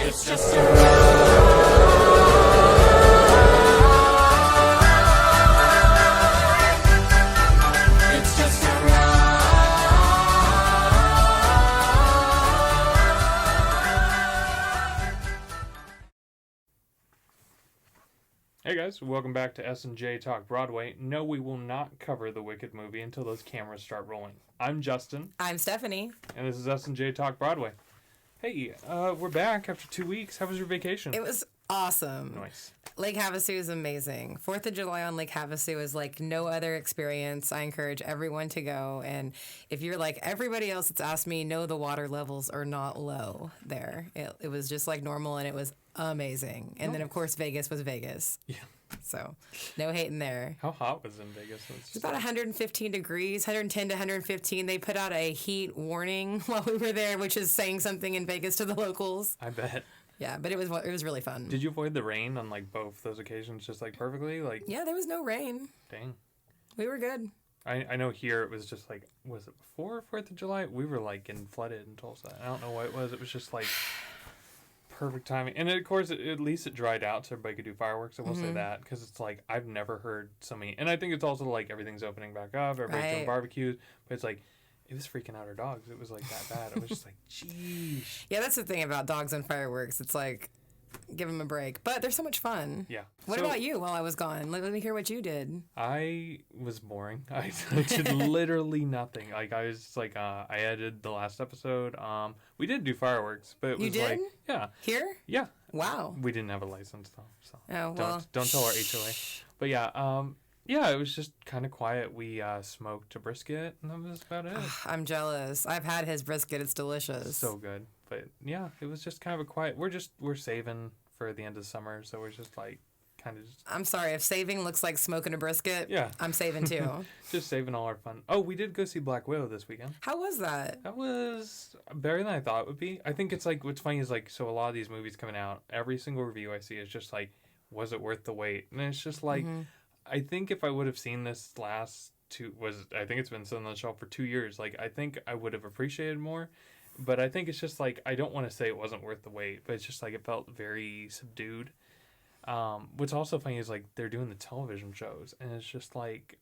It's just a ride. It's just a ride. Hey guys, welcome back to S&J Talk Broadway. No, we will not cover the Wicked movie until those cameras start rolling. I'm Justin. I'm Stephanie. And this is S&J Talk Broadway. Hey, we're back after 2 weeks. How was your vacation? It was awesome. Nice. Lake Havasu is amazing. 4th of July on Lake Havasu is like no other experience. I encourage everyone to go. And if you're like everybody else that's asked me, no, the water levels are not low there. It was just like normal, and it was amazing. And then, of course, Vegas was Vegas. Yeah. So no hating there. How hot was it in Vegas? It's about 115 degrees, 110 to 115. They put out a heat warning while we were there, which is saying something in Vegas to the locals. I bet. Yeah, but it was really fun. Did you avoid the rain on like both those occasions just like perfectly? Like, yeah, there was no rain. dang. We were good. I know here it was just like, was it before 4th of July? We were like getting flooded in Tulsa. I don't know what it was. It was just like perfect timing. And of course, at least it dried out so everybody could do fireworks. I will say that, because it's like, I've never heard so many. And I think it's also like everything's opening back up. Everybody's doing barbecues. But it's like, it was freaking out our dogs. It was like that bad. It was just like, geez. Yeah, that's the thing about dogs and fireworks. It's like, give them a break. But they're so much fun. Yeah. What about you while I was gone? Let me hear what you did. I was boring. I did literally nothing. Like, I was just like, I edited the last episode. We did do fireworks, but it was like, yeah. Here? Yeah. Wow. We didn't have a license though, so don't tell our HOA. But yeah, yeah, it was just kind of quiet. We smoked a brisket, and that was about it. I'm jealous. I've had his brisket. It's delicious. So good. But yeah, it was just kind of a quiet. We're saving for the end of the summer, so we're just like kind of just. I'm sorry, if saving looks like smoking a brisket, yeah, I'm saving too. Just saving all our fun. Oh, we did go see Black Widow this weekend. How was that? That was better than I thought it would be. I think it's like, what's funny is like, so a lot of these movies coming out, every single review I see is just like, was it worth the wait? And it's just like, I think if I would have seen this I think it's been sitting on the shelf for 2 years. Like, I think I would have appreciated more. But I think it's just like, I don't want to say it wasn't worth the wait, but it's just like, it felt very subdued. What's also funny is like, they're doing the television shows, and it's just like,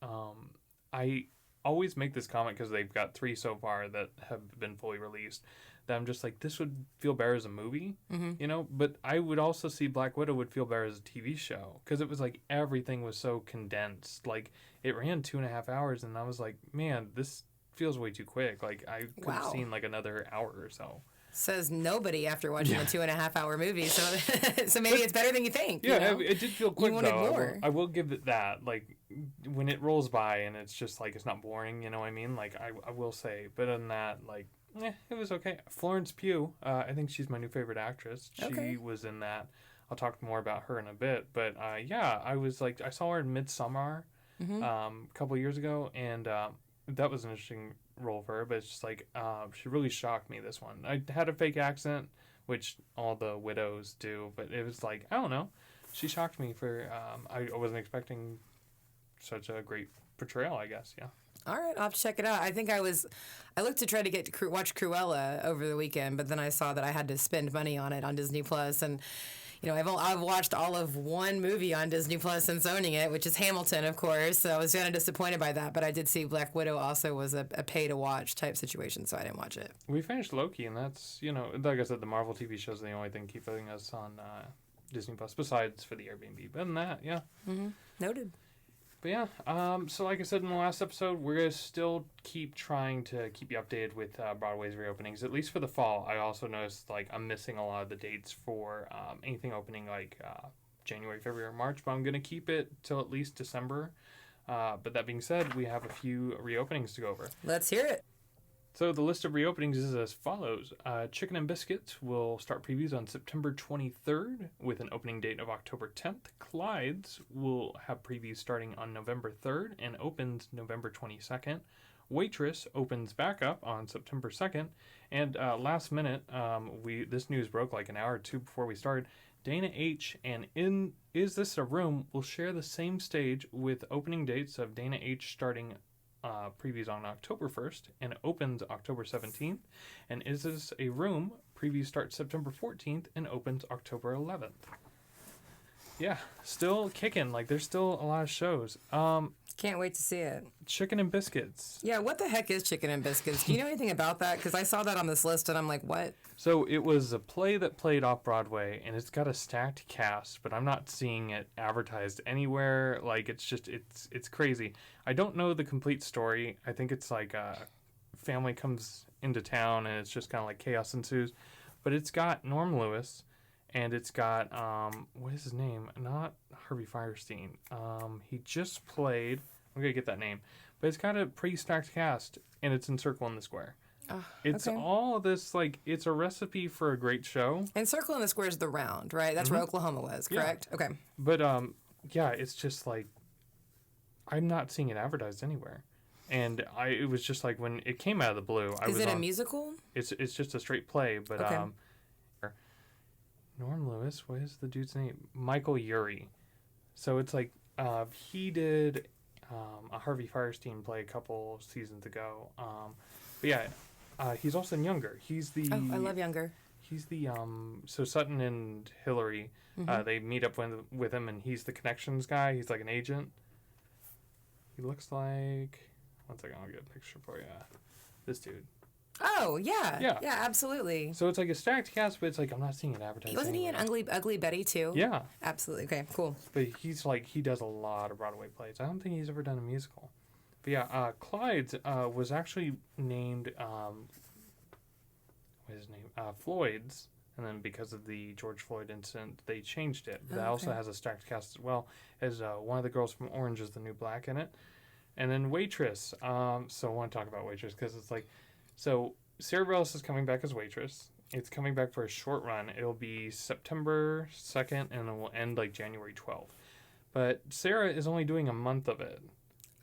I always make this comment because they've got 3 so far that have been fully released, that I'm just like, this would feel better as a movie, you know? But I would also see Black Widow would feel better as a TV show, because it was like, everything was so condensed. Like, it ran 2.5 hours, and I was like, man, this feels way too quick. Like, I could have seen like another hour or so. Says nobody after watching a 2.5 hour movie. So so maybe it's better than you think. Yeah, you know? It did feel quick, you wanted though. More. I will give it that. Like, when it rolls by and it's just like, it's not boring, you know what I mean? Like, I will say. But other than that, like, it was okay. Florence Pugh, I think she's my new favorite actress. She was in that. I'll talk more about her in a bit. But yeah, I was like, I saw her in Midsommar a couple of years ago, and that was an interesting role for her. But it's just like, she really shocked me, this one. I had a fake accent, which all the widows do, but it was like, I don't know. She shocked me for, I wasn't expecting such a great portrayal, I guess, yeah. All right, I'll have to check it out. I think I looked to try to get to watch Cruella over the weekend, but then I saw that I had to spend money on it on Disney Plus, and you know, I've watched all of one movie on Disney Plus since owning it, which is Hamilton, of course. So I was kind of disappointed by that, but I did see Black Widow also was a pay to watch type situation, so I didn't watch it. We finished Loki, and that's, you know, like I said, the Marvel TV shows are the only thing keeping us on Disney Plus, besides for the Airbnb. But other than that, yeah. Noted. But yeah, so like I said in the last episode, we're going to still keep trying to keep you updated with Broadway's reopenings, at least for the fall. I also noticed, like, I'm missing a lot of the dates for anything opening, like January, February, or March, but I'm going to keep it till at least December. But that being said, we have a few reopenings to go over. Let's hear it. So the list of reopenings is as follows. Chicken and Biscuits will start previews on September 23rd with an opening date of October 10th. Clyde's will have previews starting on November 3rd and opens November 22nd. Waitress opens back up on September 2nd. And last minute, this news broke like an hour or two before we started. Dana H. and In Is This a Room will share the same stage with opening dates of Dana H. starting previews on October 1st and opens October 17th. And Is This a Room previews start September 14th and opens October 11th. Yeah, still kicking. Like, there's still a lot of shows. Can't wait to see it. Chicken and Biscuits. Yeah, what the heck is Chicken and Biscuits? Do you know anything about that? Because I saw that on this list and I'm like, what? So it was a play that played off Broadway, and it's got a stacked cast, but I'm not seeing it advertised anywhere. Like, it's just, it's crazy. I don't know the complete story. I think it's like a family comes into town, and it's just kind of like chaos ensues. But it's got Norm Lewis, and it's got, what is his name? Not Harvey Fierstein. He just played, I'm going to get that name. But it's got a pretty stacked cast, and it's in Circle in the Square. It's okay. all this, like, it's a recipe for a great show. And Circle in the Square is the round, right? That's where Oklahoma was, correct? Yeah. Okay. But, yeah, it's just like, I'm not seeing it advertised anywhere. And it was just like, when it came out of the blue, Is it a musical? It's just a straight play, but, okay. Norm Lewis, what is the dude's name? Michael Urie. So it's like, he did a Harvey Fierstein play a couple seasons ago. But yeah, he's also younger. He's the... Oh, I love younger. He's the... So Sutton and Hillary, they meet up with him, and he's the connections guy. He's like an agent. He looks like... One second, I'll get a picture for you. This dude. Oh, yeah. Yeah, absolutely. So it's like a stacked cast, but it's like, I'm not seeing it advertised. Wasn't he in Ugly Betty, too? Yeah. Absolutely. Okay, cool. But he's like, he does a lot of Broadway plays. I don't think he's ever done a musical. But yeah, Clyde's was actually named, what is his name? Floyd's. And then because of the George Floyd incident, they changed it. But that also has a stacked cast as well, as one of the girls from Orange is the New Black in it. And then Waitress. So I want to talk about Waitress because it's like, so Sarah Bareilles is coming back as Waitress. It's coming back for a short run. It'll be September 2nd and it will end like January 12th. But Sarah is only doing a month of it.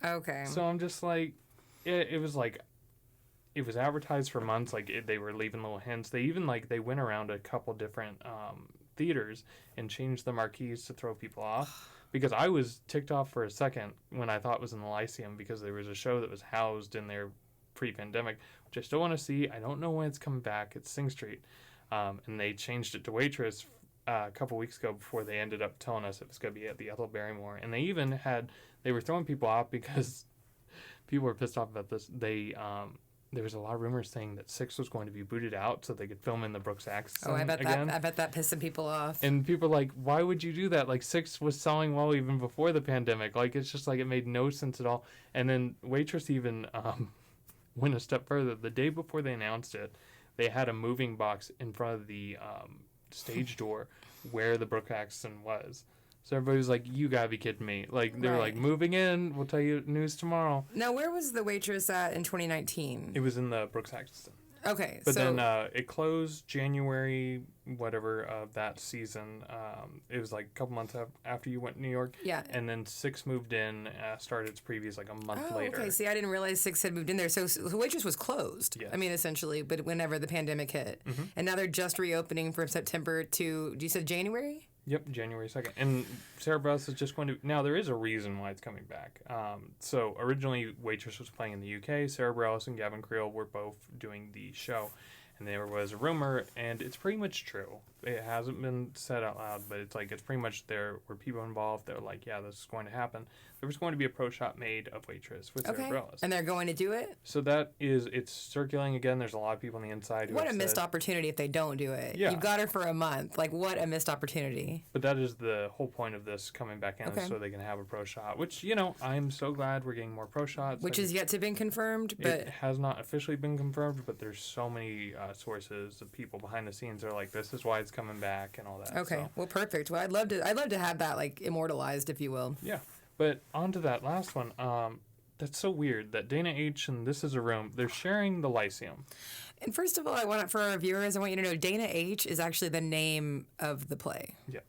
Okay. So I'm just like, it was like, it was advertised for months. Like they were leaving little hints. They even like, they went around a couple different theaters and changed the marquees to throw people off. Because I was ticked off for a second when I thought it was in the Lyceum because there was a show that was housed in there pre-pandemic, which I still want to see. I don't know when it's coming back. It's Sing Street. And they changed it to Waitress a couple weeks ago before they ended up telling us it was going to be at the Ethel Barrymore. And they even they were throwing people off because people were pissed off about this. There was a lot of rumors saying that Six was going to be booted out so they could film in the Brooks Axon again. I bet that pissing people off. And people are like, why would you do that? Like, Six was selling well even before the pandemic. Like, it's just like, it made no sense at all. And then Waitress even went a step further. The day before they announced it, they had a moving box in front of the stage door where the Brooks Axon was. So everybody was like, you gotta be kidding me. Like, they were like, moving in, we'll tell you news tomorrow. Now, where was the Waitress at in 2019? It was in the Brooks Axon. Okay, but then it closed January, whatever, of that season. It was like a couple months after you went to New York. Yeah. And then Six moved in, started its previews like a month later. Okay. See, I didn't realize Six had moved in there. So Waitress was closed. Yes. I mean, essentially, but whenever the pandemic hit. Mm-hmm. And now they're just reopening from September to, you said January? Yep, January 2nd. And Sarah Bareilles is just going to... Now, there is a reason why it's coming back. So, originally, Waitress was playing in the UK. Sarah Bareilles and Gavin Creel were both doing the show. And there was a rumor, and it's pretty much true. It hasn't been said out loud, but it's like, it's pretty much there were people involved. They're like, yeah, this is going to happen. There was going to be a pro shot made of Waitress with Sarah Bareilles. And they're going to do it? So it's circulating again. There's a lot of people on the inside who What a missed opportunity if they don't do it. Yeah. You've got her for a month. Like, what a missed opportunity. But that is the whole point of this coming back in, so they can have a pro shot, which, I'm so glad we're getting more pro shots. Which is yet to be confirmed, but... It has not officially been confirmed, but there's so many sources of people behind the scenes that are like, this is why it's coming back and all that. Okay, so. Well, perfect. Well, I'd love to have that, like, immortalized, if you will. Yeah. But on to that last one. That's so weird that Dana H. and This Is a Room, they're sharing the Lyceum. And first of all, for our viewers, I want you to know Dana H. is actually the name of the play. Yeah.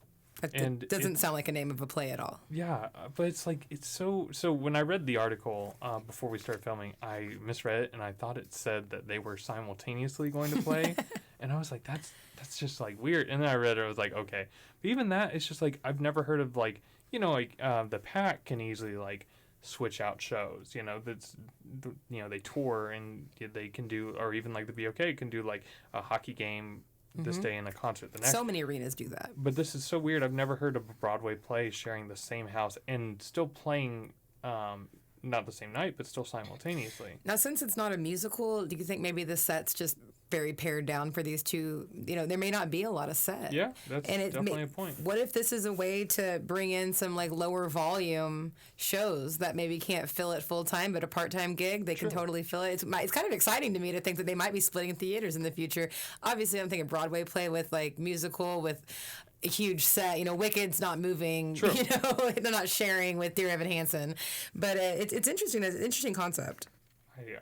It doesn't sound like a name of a play at all. Yeah, but it's like, it's so when I read the article before we started filming, I misread it and I thought it said that they were simultaneously going to play. And I was like, that's just like weird. And then I read it, I was like, okay. But even that, it's just like, I've never heard of like, the Pack can easily like switch out shows, they tour and they can do, or even like the BOK can do like a hockey game this day and a concert the next. So many arenas do that. But this is so weird. I've never heard of a Broadway play sharing the same house and still playing, not the same night, but still simultaneously. Now, since it's not a musical, do you think maybe the set's just very pared down for these two? There may not be a lot of set. Yeah, that's definitely a point. What if this is a way to bring in some like lower volume shows that maybe can't fill it full time, but a part-time gig, they can totally fill it? It's kind of exciting to me to think that they might be splitting theaters in the future. Obviously, I'm thinking Broadway play with like musical with a huge set. Wicked's not moving. True. They're not sharing with Dear Evan Hansen. But it's interesting. It's an interesting concept.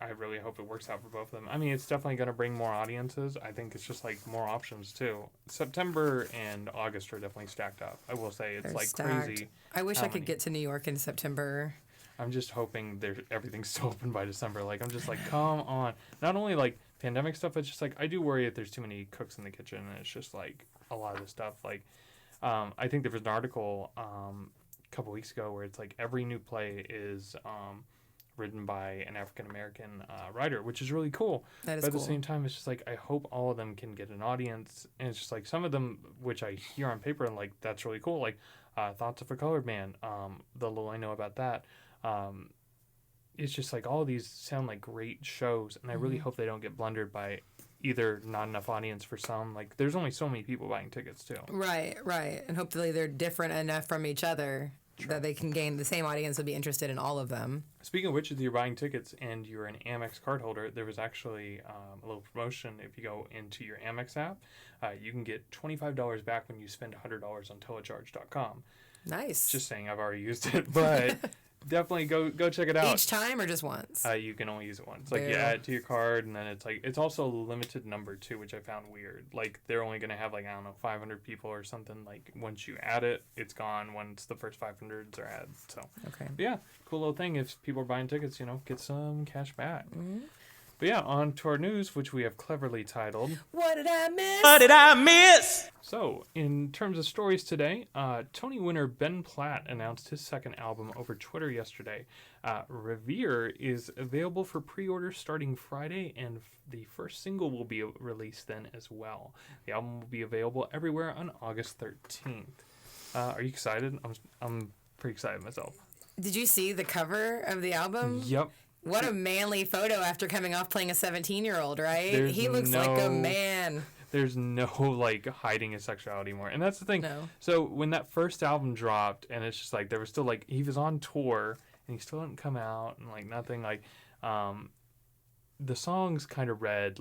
I really hope it works out for both of them. I mean, it's definitely going to bring more audiences. I think it's just like more options too. September and August are definitely stacked up. I will say it's They're like stacked. crazy. I wish I could get to New York in September. I'm just hoping everything's still open by December. Like, I'm just like, come on. Not only like pandemic stuff, it's just like I do worry that there's too many cooks in the kitchen, and it's just like a lot of the stuff. Like, I think there was an article a couple weeks ago where it's like every new play is written by an African-American writer, which is really cool. That is but at cool. the same time, it's just like I hope all of them can get an audience. And it's just like some of them, which I hear on paper, and like that's really cool. Like Thoughts of a Colored Man, the little I know about that. It's just like all of these sound like great shows, and I really hope they don't get blundered by either not enough audience for some. Like there's only so many people buying tickets too. Right. And hopefully they're different enough from each other that they can gain the same audience will be interested in all of them. Speaking of which, if you're buying tickets and you're an Amex card holder, there was actually a little promotion. If you go into your Amex app, you can get $25 back when you spend $100 on telecharge.com. Nice. Just saying, I've already used it, but definitely go check it out. Each time or just once? You can only use it once. Like you add it to your card, and then it's also a limited number too, which I found weird. Like they're only gonna have 500 people or something. Like once you add it, it's gone once the first 500s are added. So okay. But yeah, cool little thing. If people are buying tickets, get some cash back. Mm-hmm. But yeah, on to our news, which we have cleverly titled, What Did I Miss? What did I miss? So, in terms of stories today, Tony winner Ben Platt announced his second album over Twitter yesterday. Revere is available for pre-order starting Friday, and the first single will be released then as well. The album will be available everywhere on August 13th. Are you excited? I'm pretty excited myself. Did you see the cover of the album? Yep. What a manly photo after coming off playing a 17-year-old, right? There's He looks like a man. There's no hiding his sexuality anymore. And that's the thing. No. So when that first album dropped, and it's just like there was still he was on tour and he still hadn't come out, and nothing, the songs kind of read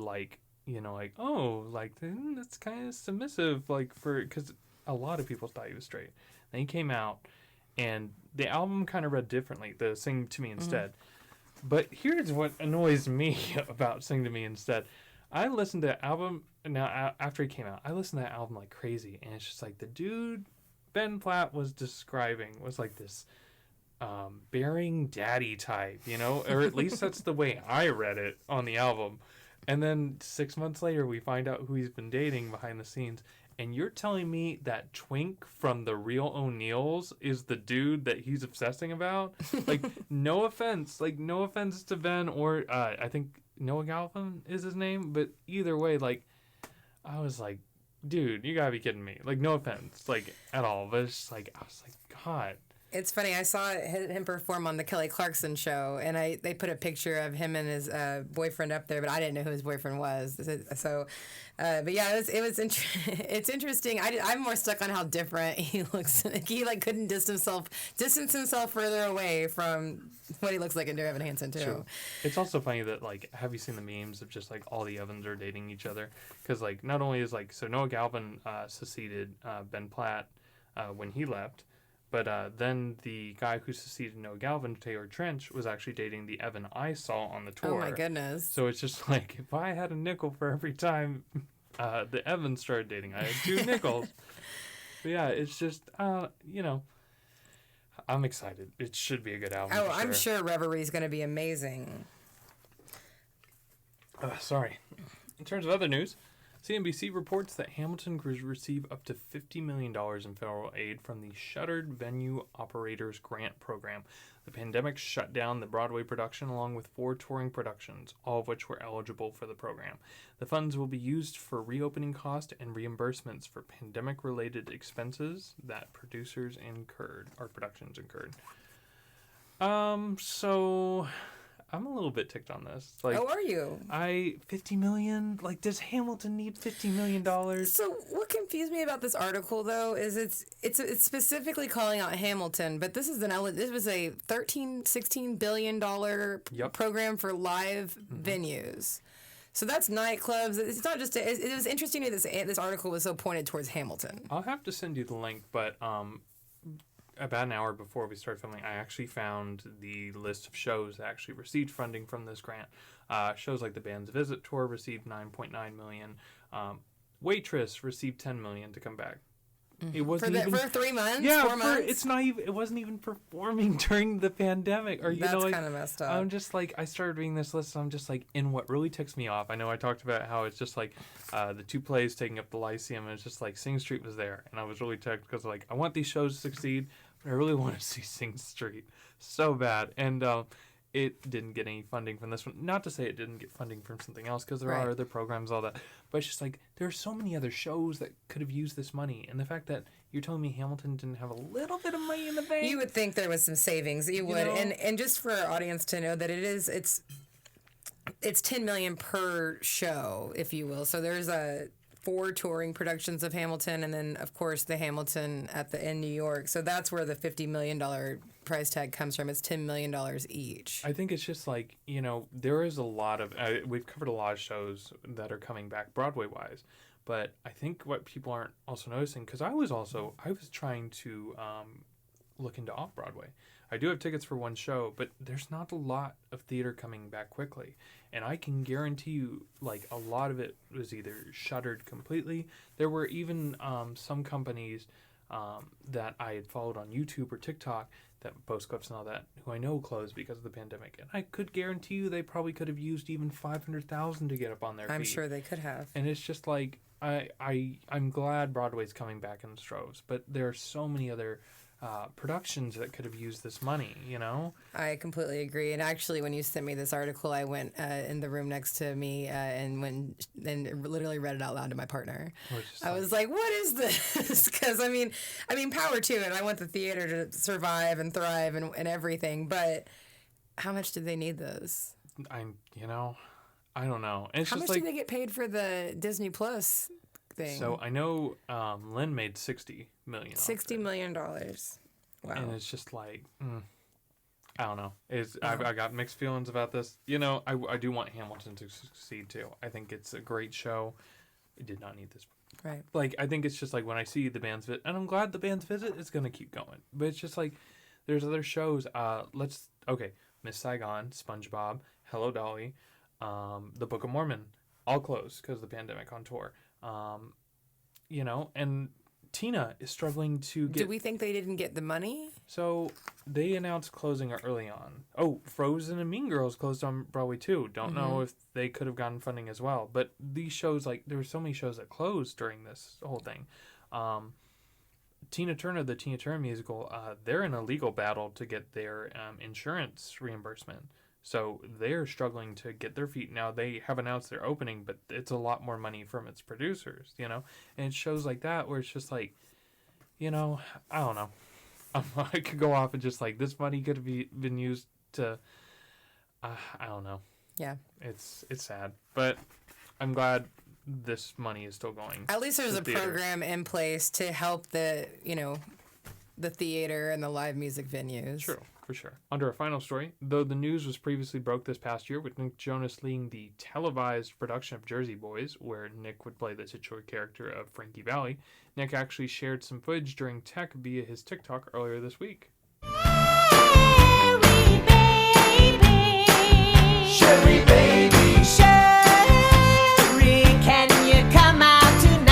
that's kind of submissive, because a lot of people thought he was straight. Then he came out and the album kind of read differently, the Sing to Me Instead. But here's what annoys me about Sing to Me Instead. I listened to the album now after he came out. I listened to that album like crazy, and it's just like the dude Ben Platt was describing was like this bearing daddy type, or at least that's the way I read it on the album. And then 6 months later, we find out who he's been dating behind the scenes. And you're telling me that Twink from the Real O'Neills is the dude that he's obsessing about? No offense. No offense to Ben or I think Noah Galvin is his name. But either way, I was like, dude, you gotta be kidding me. No offense, at all. But it's just I was like, God. It's funny. I saw him perform on the Kelly Clarkson show, and they put a picture of him and his boyfriend up there, but I didn't know who his boyfriend was. So, but yeah, it's interesting. I'm more stuck on how different he looks. He couldn't distance himself further away from what he looks like in Dear Evan Hansen too. True. It's also funny that have you seen the memes of just all the Evans are dating each other? Because not only is so Noah Galvin succeeded Ben Platt when he left. But then the guy who succeeded Noah Galvin, Taylor Trench, was actually dating the Evan I saw on the tour. Oh, my goodness. So it's just if I had a nickel for every time the Evans started dating, I had 2 nickels. But yeah, it's just, I'm excited. It should be a good album. Oh, I'm sure Reverie is going to be amazing. Sorry. In terms of other news, CNBC reports that Hamilton could receive up to $50 million in federal aid from the Shuttered Venue Operators Grant Program. The pandemic shut down the Broadway production along with 4 touring productions, all of which were eligible for the program. The funds will be used for reopening costs and reimbursements for pandemic-related expenses that productions incurred. So I'm a little bit ticked on this. Like, How are you? $50 million? Like, does Hamilton need $50 million? So what confused me about this article though is it's specifically calling out Hamilton, but this was a $16 billion program for live venues. So that's nightclubs. It's not just. It was interesting that this article was so pointed towards Hamilton. I'll have to send you the link, but about an hour before we started filming, I actually found the list of shows that actually received funding from this grant. Shows like the Band's Visit Tour received $9.9 million. Waitress received $10 million to come back. It wasn't for 3 months. Yeah, 4 months. It's not even. It wasn't even performing during the pandemic. Or That's kind of messed up. I'm just like, I started reading this list. And I'm just like, and what really ticks me off. I know I talked about how it's just like the 2 plays taking up the Lyceum, and it's just like Sing Street was there, and I was really ticked because like I want these shows to succeed, but I really want to see Sing Street so bad, and it didn't get any funding from this one. Not to say it didn't get funding from something else, because there are other programs, all that. But it's just like, there are so many other shows that could have used this money. And the fact that you're telling me Hamilton didn't have a little bit of money in the bank. You would think there was some savings. You would. know? And just for our audience to know that it's $10 million per show, if you will. So there's 4 touring productions of Hamilton, and then of course the Hamilton in New York. So that's where the $50 million price tag comes from. It's $10 million each. I think it's just like, there is a lot of, we've covered a lot of shows that are coming back Broadway-wise, but I think what people aren't also noticing, because I was trying to look into off-Broadway. I do have tickets for one show, but there's not a lot of theater coming back quickly. And I can guarantee you, like, a lot of it was either shuttered completely. There were even some companies that I had followed on YouTube or TikTok that post clips and all that, who I know closed because of the pandemic. And I could guarantee you they probably could have used even $500,000 to get up on their feet. I'm sure they could have. And it's just like, I'm glad Broadway's coming back in droves, but there are so many other productions that could have used this money, I completely agree. And actually, when you sent me this article, I went in the room next to me and literally read it out loud to my partner. I was like, "What is this?" Because I mean, power to it. I want the theater to survive and thrive and everything. But how much did they need this? I don't know. And it's how just much did they get paid for the Disney Plus thing? So I know Lynn made $60 million. $60 million. Wow. And it's just like, I don't know. I got mixed feelings about this. I do want Hamilton to succeed too. I think it's a great show. It did not need this. Right. Like, I think it's just like when I see the Band's Visit, and I'm glad the Band's Visit is going to keep going. But it's just like, there's other shows. Miss Saigon, SpongeBob, Hello Dolly, The Book of Mormon, all closed because of the pandemic on tour. And Tina is struggling to get... Do we think they didn't get the money? So they announced closing early on. Oh, Frozen and Mean Girls closed on Broadway too. Don't know if they could have gotten funding as well. But these shows, like, there were so many shows that closed during this whole thing. Tina Turner, the Tina Turner musical, they're in a legal battle to get their insurance reimbursement. So they're struggling to get their feet. Now, they have announced their opening, but it's a lot more money from its producers, And it shows like that where it's just like, I don't know. I could go off and just like, this money could have been used to, I don't know. Yeah. It's sad. But I'm glad this money is still going. At least there's a program in place to help the theater and the live music venues. True. For sure. Under a final story, though the news was previously broke this past year with Nick Jonas leading the televised production of Jersey Boys, where Nick would play the titular character of Frankie Valli, Nick actually shared some footage during tech via his TikTok earlier this week. Sherry baby, Sherry, can you come out tonight?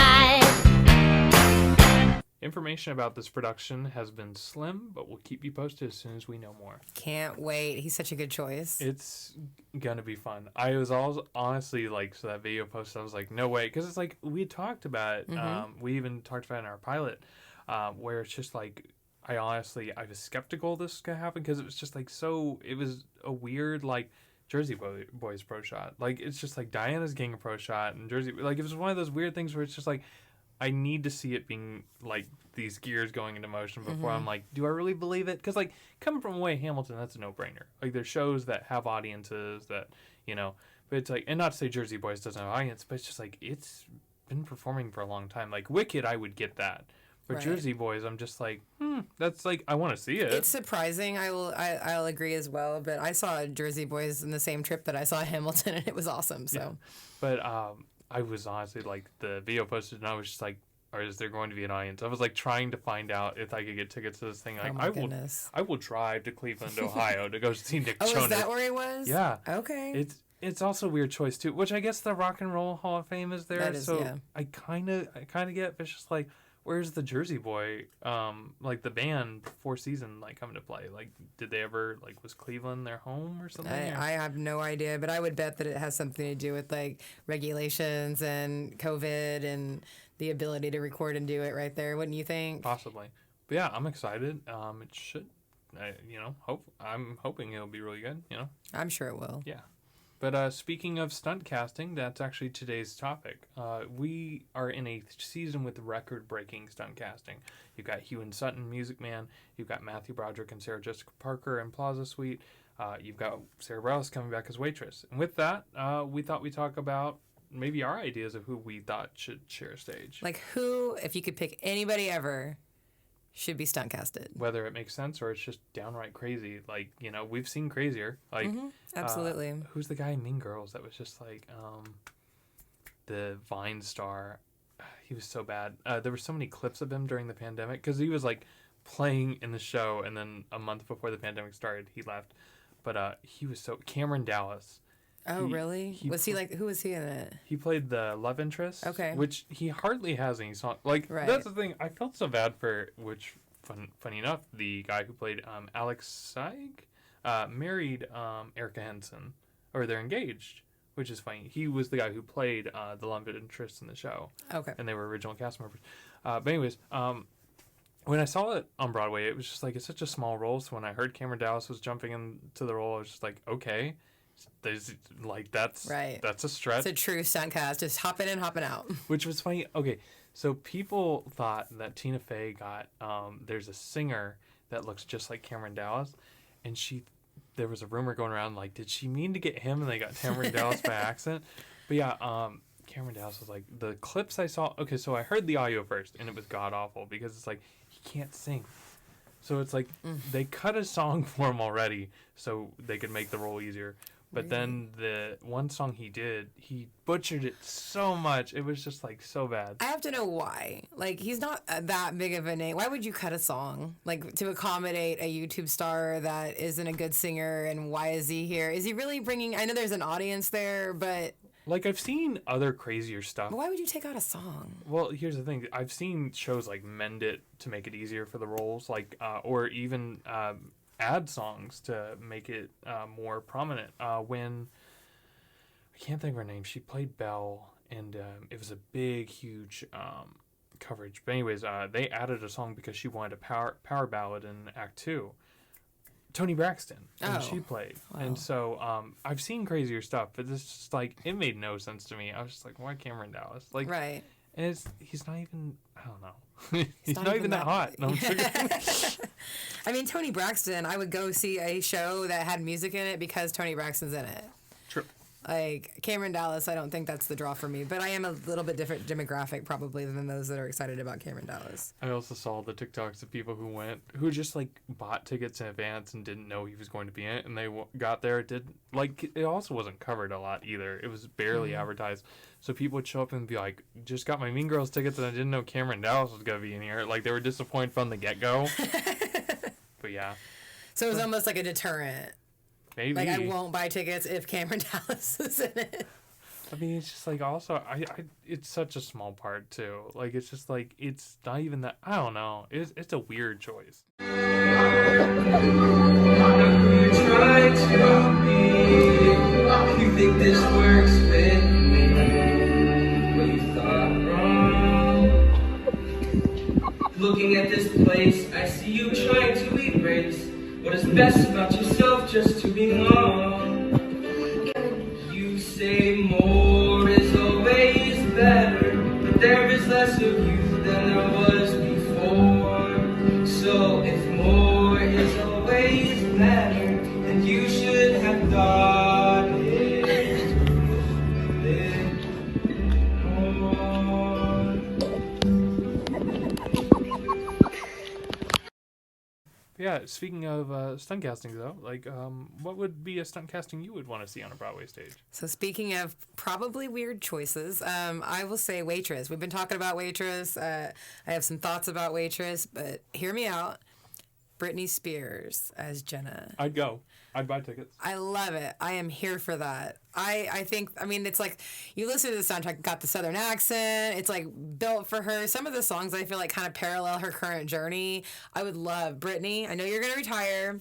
Information information about this production has been slim, but we'll keep you posted as soon as we know more. Can't wait. He's such a good choice. It's gonna be fun. I was honestly like, so that video post, I was like, no way, because it's like we talked about it. We even talked about it in our pilot, where it's just like, I was skeptical this was gonna happen because it was just like it was a weird like Jersey Boys pro shot. Like it's just like Diana's getting a pro shot and Jersey, like it was one of those weird things where it's just like, I need to see it being like these gears going into motion before I'm like, do I really believe it? Because like coming from away Hamilton, that's a no-brainer. Like there's shows that have audiences that, but it's like, and not to say Jersey Boys doesn't have an audience, but it's just like, it's been performing for a long time. Like Wicked, I would get that. But Jersey Boys, I'm just like, that's like, I want to see it. It's surprising. I'll agree as well. But I saw Jersey Boys in the same trip that I saw Hamilton, and it was awesome. So, yeah. But I was honestly like, the video posted, and I was just like, or is there going to be an audience? I was like trying to find out if I could get tickets to this thing. Like, I will drive to Cleveland, Ohio, to go see Nick Jonas. Oh, is that where he was? Yeah. Okay. It's also a weird choice too, which I guess the Rock and Roll Hall of Fame is there. That is, so yeah. I kind of get it. But it's just like, where's the Jersey Boy, like the band Four Seasons, like coming to play? Like, did they ever, like, was Cleveland their home or something? I have no idea, but I would bet that it has something to do with like regulations and COVID and the ability to record and do it right there. Wouldn't you think? Possibly. But yeah, I'm excited. It should, I'm hoping it'll be really good. I'm sure it will. Yeah. But speaking of stunt casting, that's actually today's topic. We are in a season with record-breaking stunt casting. You've got Hugh and Sutton, Music Man. You've got Matthew Broderick and Sarah Jessica Parker in Plaza Suite. You've got Sarah Bareilles coming back as Waitress. And with that, we thought we'd talk about maybe our ideas of who we thought should share a stage. Like who, if you could pick anybody ever, should be stunt casted. Whether it makes sense or it's just downright crazy. Like, we've seen crazier. Like, absolutely. Who's the guy in Mean Girls that was just like the Vine star? He was so bad. There were so many clips of him during the pandemic because he was like playing in the show, and then a month before the pandemic started, he left. But he was Cameron Dallas. Oh, really? Who was he in it? He played the love interest. Okay. Which he hardly has any song. Like, That's the thing. I felt so bad for, funny enough, the guy who played Alex Seig married Erica Henson. Or they're engaged, which is funny. He was the guy who played the love interest in the show. Okay. And they were original cast members. But anyways, when I saw it on Broadway, it was just like, it's such a small role. So when I heard Cameron Dallas was jumping into the role, I was just like, okay. There's like that's a stretch. It's a true stunt cast, just hopping in, hopping out. Which was funny. Okay, so people thought that Tina Fey got there's a singer that looks just like Cameron Dallas, and there was a rumor going around like, did she mean to get him and they got Cameron Dallas by accident? But yeah, Cameron Dallas was like, the clips I saw. Okay, so I heard the audio first, and it was god awful because it's like he can't sing. So it's like they cut a song for him already so they could make the role easier. But then the one song he did, he butchered it so much. It was just like so bad. I have to know why. Like, he's not that big of a name. Why would you cut a song? Like, to accommodate a YouTube star that isn't a good singer, and why is he here? Is he really bringing... I know there's an audience there, but... Like, I've seen other crazier stuff. But why would you take out a song? Well, here's the thing. I've seen shows like mend it to make it easier for the roles, like, or even... add songs to make it more prominent. When I can't think of her name, she played Belle, and it was a big, huge coverage. But anyways, they added a song because she wanted a power ballad in Act 2. Toni Braxton, and she played. Wow. And so I've seen crazier stuff, but this just like, it made no sense to me. I was just like, why Cameron Dallas? Like, and he's not even, I don't know. He's not even that hot. No, I mean, Toni Braxton, I would go see a show that had music in it because Toni Braxton's in it. True. Like, Cameron Dallas, I don't think that's the draw for me. But I am a little bit different demographic, probably, than those that are excited about Cameron Dallas. I also saw the TikToks of people who just, like, bought tickets in advance and didn't know he was going to be in it. And they got there. It also wasn't covered a lot, either. It was barely advertised. So people would show up and be like, just got my Mean Girls tickets and I didn't know Cameron Dallas was going to be in here. Like, they were disappointed from the get-go. But, yeah. So it was almost like a deterrent. Maybe. Like, I won't buy tickets if Cameron Dallas is in it. I mean, it's just like also, it's such a small part too. Like, it's just like it's not even that. I don't know. It's a weird choice. You try to be. You think this works with me? Well, you thought wrong. Looking at this place, I see you trying to erase what is best about yourself just to belong. You say more is always better, but there is less of you than there was before. So if more is always better, then you should have thought it more. Yeah, speaking of stunt casting, though, like, what would be a stunt casting you would want to see on a Broadway stage? So speaking of probably weird choices, I will say Waitress. We've been talking about Waitress. I have some thoughts about Waitress, but hear me out. Britney Spears as Jenna. I'd go. I'd buy tickets. I love it. I am here for that. I think, I mean, it's like, you listen to the soundtrack, got the Southern accent. It's like built for her. Some of the songs I feel like kind of parallel her current journey. I would love Britney. I know you're going to retire,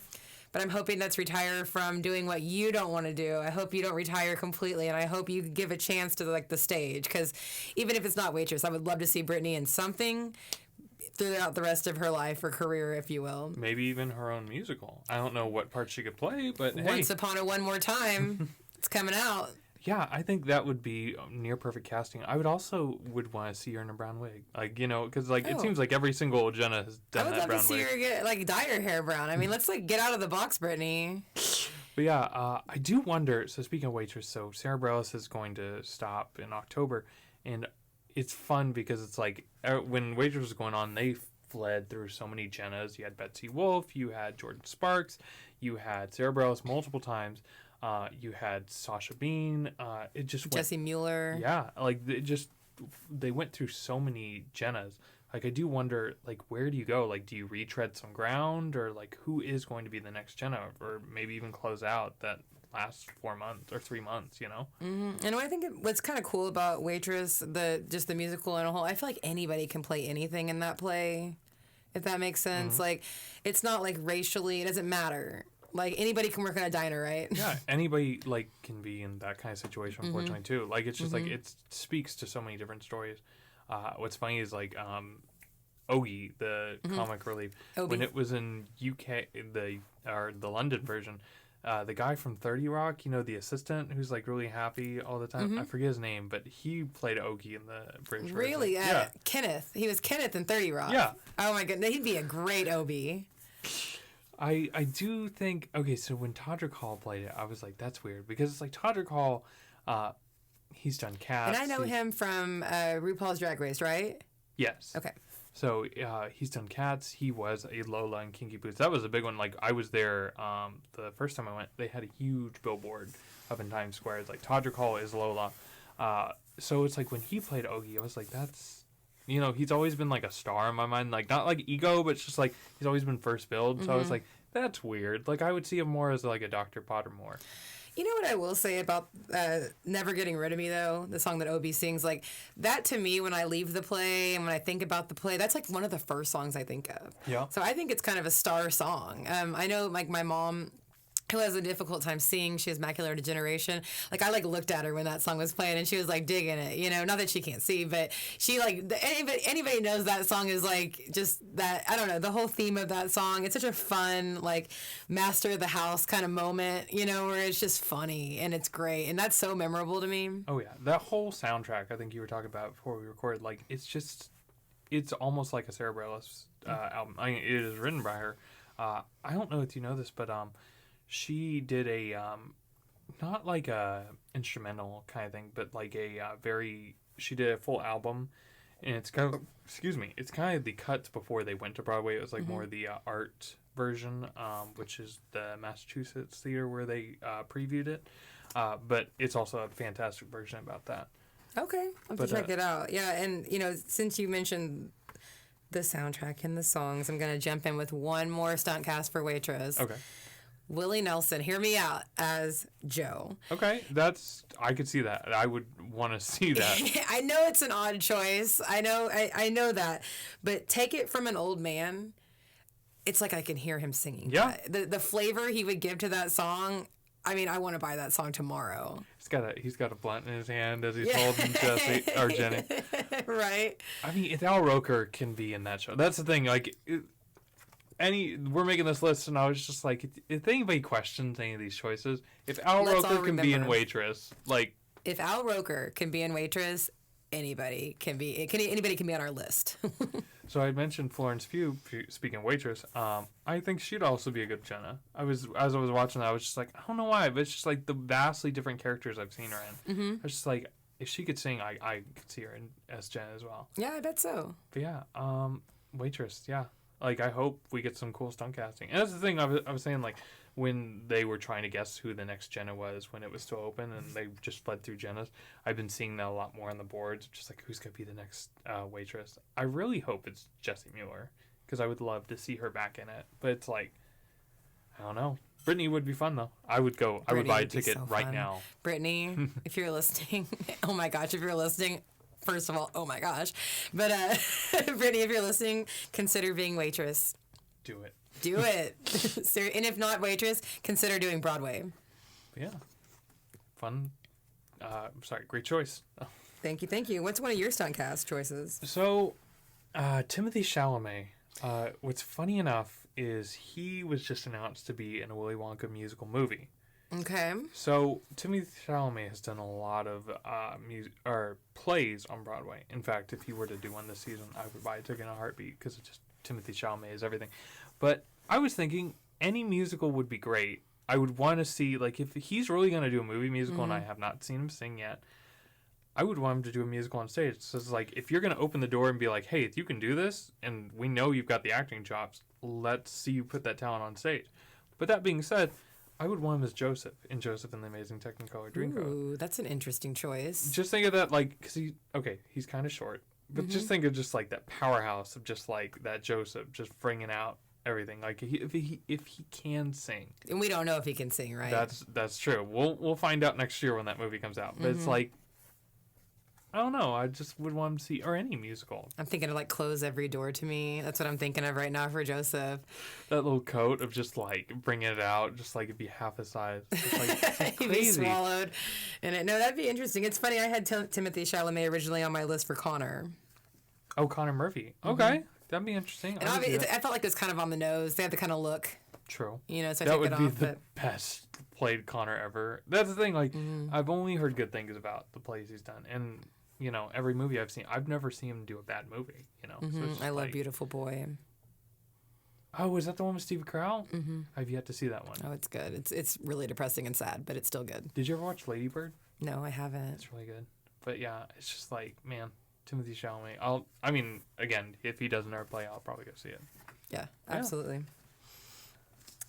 but I'm hoping that's retire from doing what you don't want to do. I hope you don't retire completely, and I hope you give a chance to like the stage, because even if it's not Waitress, I would love to see Britney in something throughout the rest of her life or career, if you will. Maybe even her own musical. I don't know what part she could play, but Once Upon a One More Time, it's coming out. Yeah, I think that would be near perfect casting. I would also want to see her in a brown wig, like, you know, because like it seems like every single Jenna has done that brown wig. I would love to see her get like dye her hair brown. I mean, let's like get out of the box, Britney. But yeah, I do wonder. So speaking of Waitress, so Sarah Bareilles is going to stop in October, and it's fun because it's like when Waitress was going on, they fled through so many Jennas. You had Betsy Wolfe, you had Jordan Sparks, you had Sarah Bareilles multiple times. You had Sasha Bean. It just Jessie Mueller. Yeah, like they went through so many Jennas. Like, I do wonder, like, where do you go? Like, do you retread some ground, or like who is going to be the next Jenna, or maybe even close out that last 4 months or 3 months, you know? Mm-hmm. And I think what's kind of cool about Waitress, just the musical in a whole, I feel like anybody can play anything in that play, if that makes sense. Mm-hmm. Like, it's not like racially, it doesn't matter. Like, anybody can work in a diner, right? Yeah, anybody, like, can be in that kind of situation, unfortunately, too. Like, it's just, like, it speaks to so many different stories. What's funny is, like, Ogie, the comic relief, when it was in UK, the London version, the guy from 30 Rock, you know, the assistant who's like really happy all the time. I forget his name, but he played Ogie in the British version. Really? Yeah. Kenneth. He was Kenneth in 30 Rock. Yeah. Oh my goodness. He'd be a great Obi. I do think, okay, so when Todrick Hall played it, I was like, that's weird. Because it's like Todrick Hall, he's done Cats. And I know him from RuPaul's Drag Race, right? Yes. Okay. So he's done Cats. He was a Lola in Kinky Boots. That was a big one. Like, I was there the first time I went. They had a huge billboard up in Times Square. It's like, Todrick Hall is Lola. So it's like when he played Ogie, I was like, that's, you know, he's always been like a star in my mind. Like, not like ego, but it's just like he's always been first billed. So I was like, that's weird. Like, I would see him more as like a Dr. Pottermore. You know what I will say about Never Getting Rid of Me, though? The song that Obi sings, like, that to me, when I leave the play and when I think about the play, that's like one of the first songs I think of. Yeah. So I think it's kind of a star song. I know, like, my mom, who has a difficult time seeing, she has macular degeneration. Like, I, like, looked at her when that song was playing, and she was, like, digging it, you know? Not that she can't see, but she, like, anybody knows that song is, like, just that, I don't know, the whole theme of that song. It's such a fun, like, master of the house kind of moment, you know, where it's just funny, and it's great. And that's so memorable to me. Oh, yeah. That whole soundtrack, I think you were talking about before we recorded, like, it's almost like a Sarah Bareilles album. I mean, it is written by her. I don't know if you know this, but, she did a, not like a instrumental kind of thing, but like she did a full album, and it's kind of, it's kind of the cuts before they went to Broadway. It was like more the art version, which is the Massachusetts theater where they previewed it. But it's also a fantastic version about that. Okay, I'll have to check it out. Yeah, and, you know, since you mentioned the soundtrack and the songs, I'm going to jump in with one more stunt cast for Waitress. Okay. Willie Nelson, hear me out, as Joe. Okay, I could see that. I would want to see that. I know it's an odd choice. I know that. But take it from an old man. It's like I can hear him singing. Yeah. The flavor he would give to that song, I mean, I want to buy that song tomorrow. He's got a blunt in his hand as he's holding Jesse or Jenny. Right. I mean, if Al Roker can be in that show, that's the thing. Like, we're making this list, and I was just like, if anybody questions any of these choices, if Al Roker can be in Waitress, like, if Al Roker can be in Waitress, anybody can be. Anybody can be on our list. So I mentioned Florence Pugh, speaking of Waitress. I think she'd also be a good Jenna. As I was watching that, I was just like, I don't know why, but it's just like the vastly different characters I've seen her in. I was just like, if she could sing, I could see her as Jenna as well. Yeah, I bet so. But yeah, Waitress, yeah. Like, I hope we get some cool stunt casting. And that's the thing I was saying, like, when they were trying to guess who the next Jenna was when it was still open and they just fled through Jennas, I've been seeing that a lot more on the boards, just like, who's going to be the next Waitress. I really hope it's Jessie Mueller, because I would love to see her back in it. But it's like, I don't know. Brittany would be fun, though. I would buy a ticket right now. Brittany, if you're listening, oh my gosh, if you're listening, first of all, oh my gosh. But Brittany, if you're listening, consider being Waitress. Do it. Do it. And if not Waitress, consider doing Broadway. Yeah. Fun. Great choice. Thank you. What's one of your stunt cast choices? So, Timothy Chalamet. What's funny enough is he was just announced to be in a Willy Wonka musical movie. Okay. So Timothy Chalamet has done a lot of plays on Broadway. In fact, if he were to do one this season, I would buy a ticket in a heartbeat, because it's just Timothy Chalamet is everything. But I was thinking any musical would be great. I would want to see, like, if he's really going to do a movie musical, and I have not seen him sing yet, I would want him to do a musical on stage. So it's like, if you're going to open the door and be like, hey, if you can do this, and we know you've got the acting chops, let's see you put that talent on stage. But that being said, I would want him as Joseph in Joseph and the Amazing Technicolor Dreamcoat. Ooh, that's an interesting choice. Just think of that, like, because he's kind of short, but just think of just like that powerhouse of just like that Joseph just bringing out everything. Like, if he can sing, and we don't know if he can sing, right? That's true. We'll find out next year when that movie comes out. But it's like, I don't know. I just would want him to see, or any musical. I'm thinking of, like, Close Every Door to Me. That's what I'm thinking of right now for Joseph. That little coat of just, like, bringing it out, just, like, it'd be half his size. Just, like, he'd be swallowed in it. No, that'd be interesting. It's funny. I had Timothy Chalamet originally on my list for Connor. Oh, Connor Murphy. Okay. That'd be interesting. And I felt like it was kind of on the nose. They have the kind of look. True. So I that took would it be off. The best played Connor ever. That's the thing. Like, I've only heard good things about the plays he's done. And, every movie I've seen, I've never seen him do a bad movie, So I love Beautiful Boy. Oh, is that the one with Steve Carell? I've yet to see that one. Oh, it's good. It's really depressing and sad, but it's still good. Did you ever watch Lady Bird? No, I haven't. It's really good. But yeah, it's just like, man, Timothy Chalamet. Again, if he doesn't ever play, I'll probably go see it. Yeah, absolutely.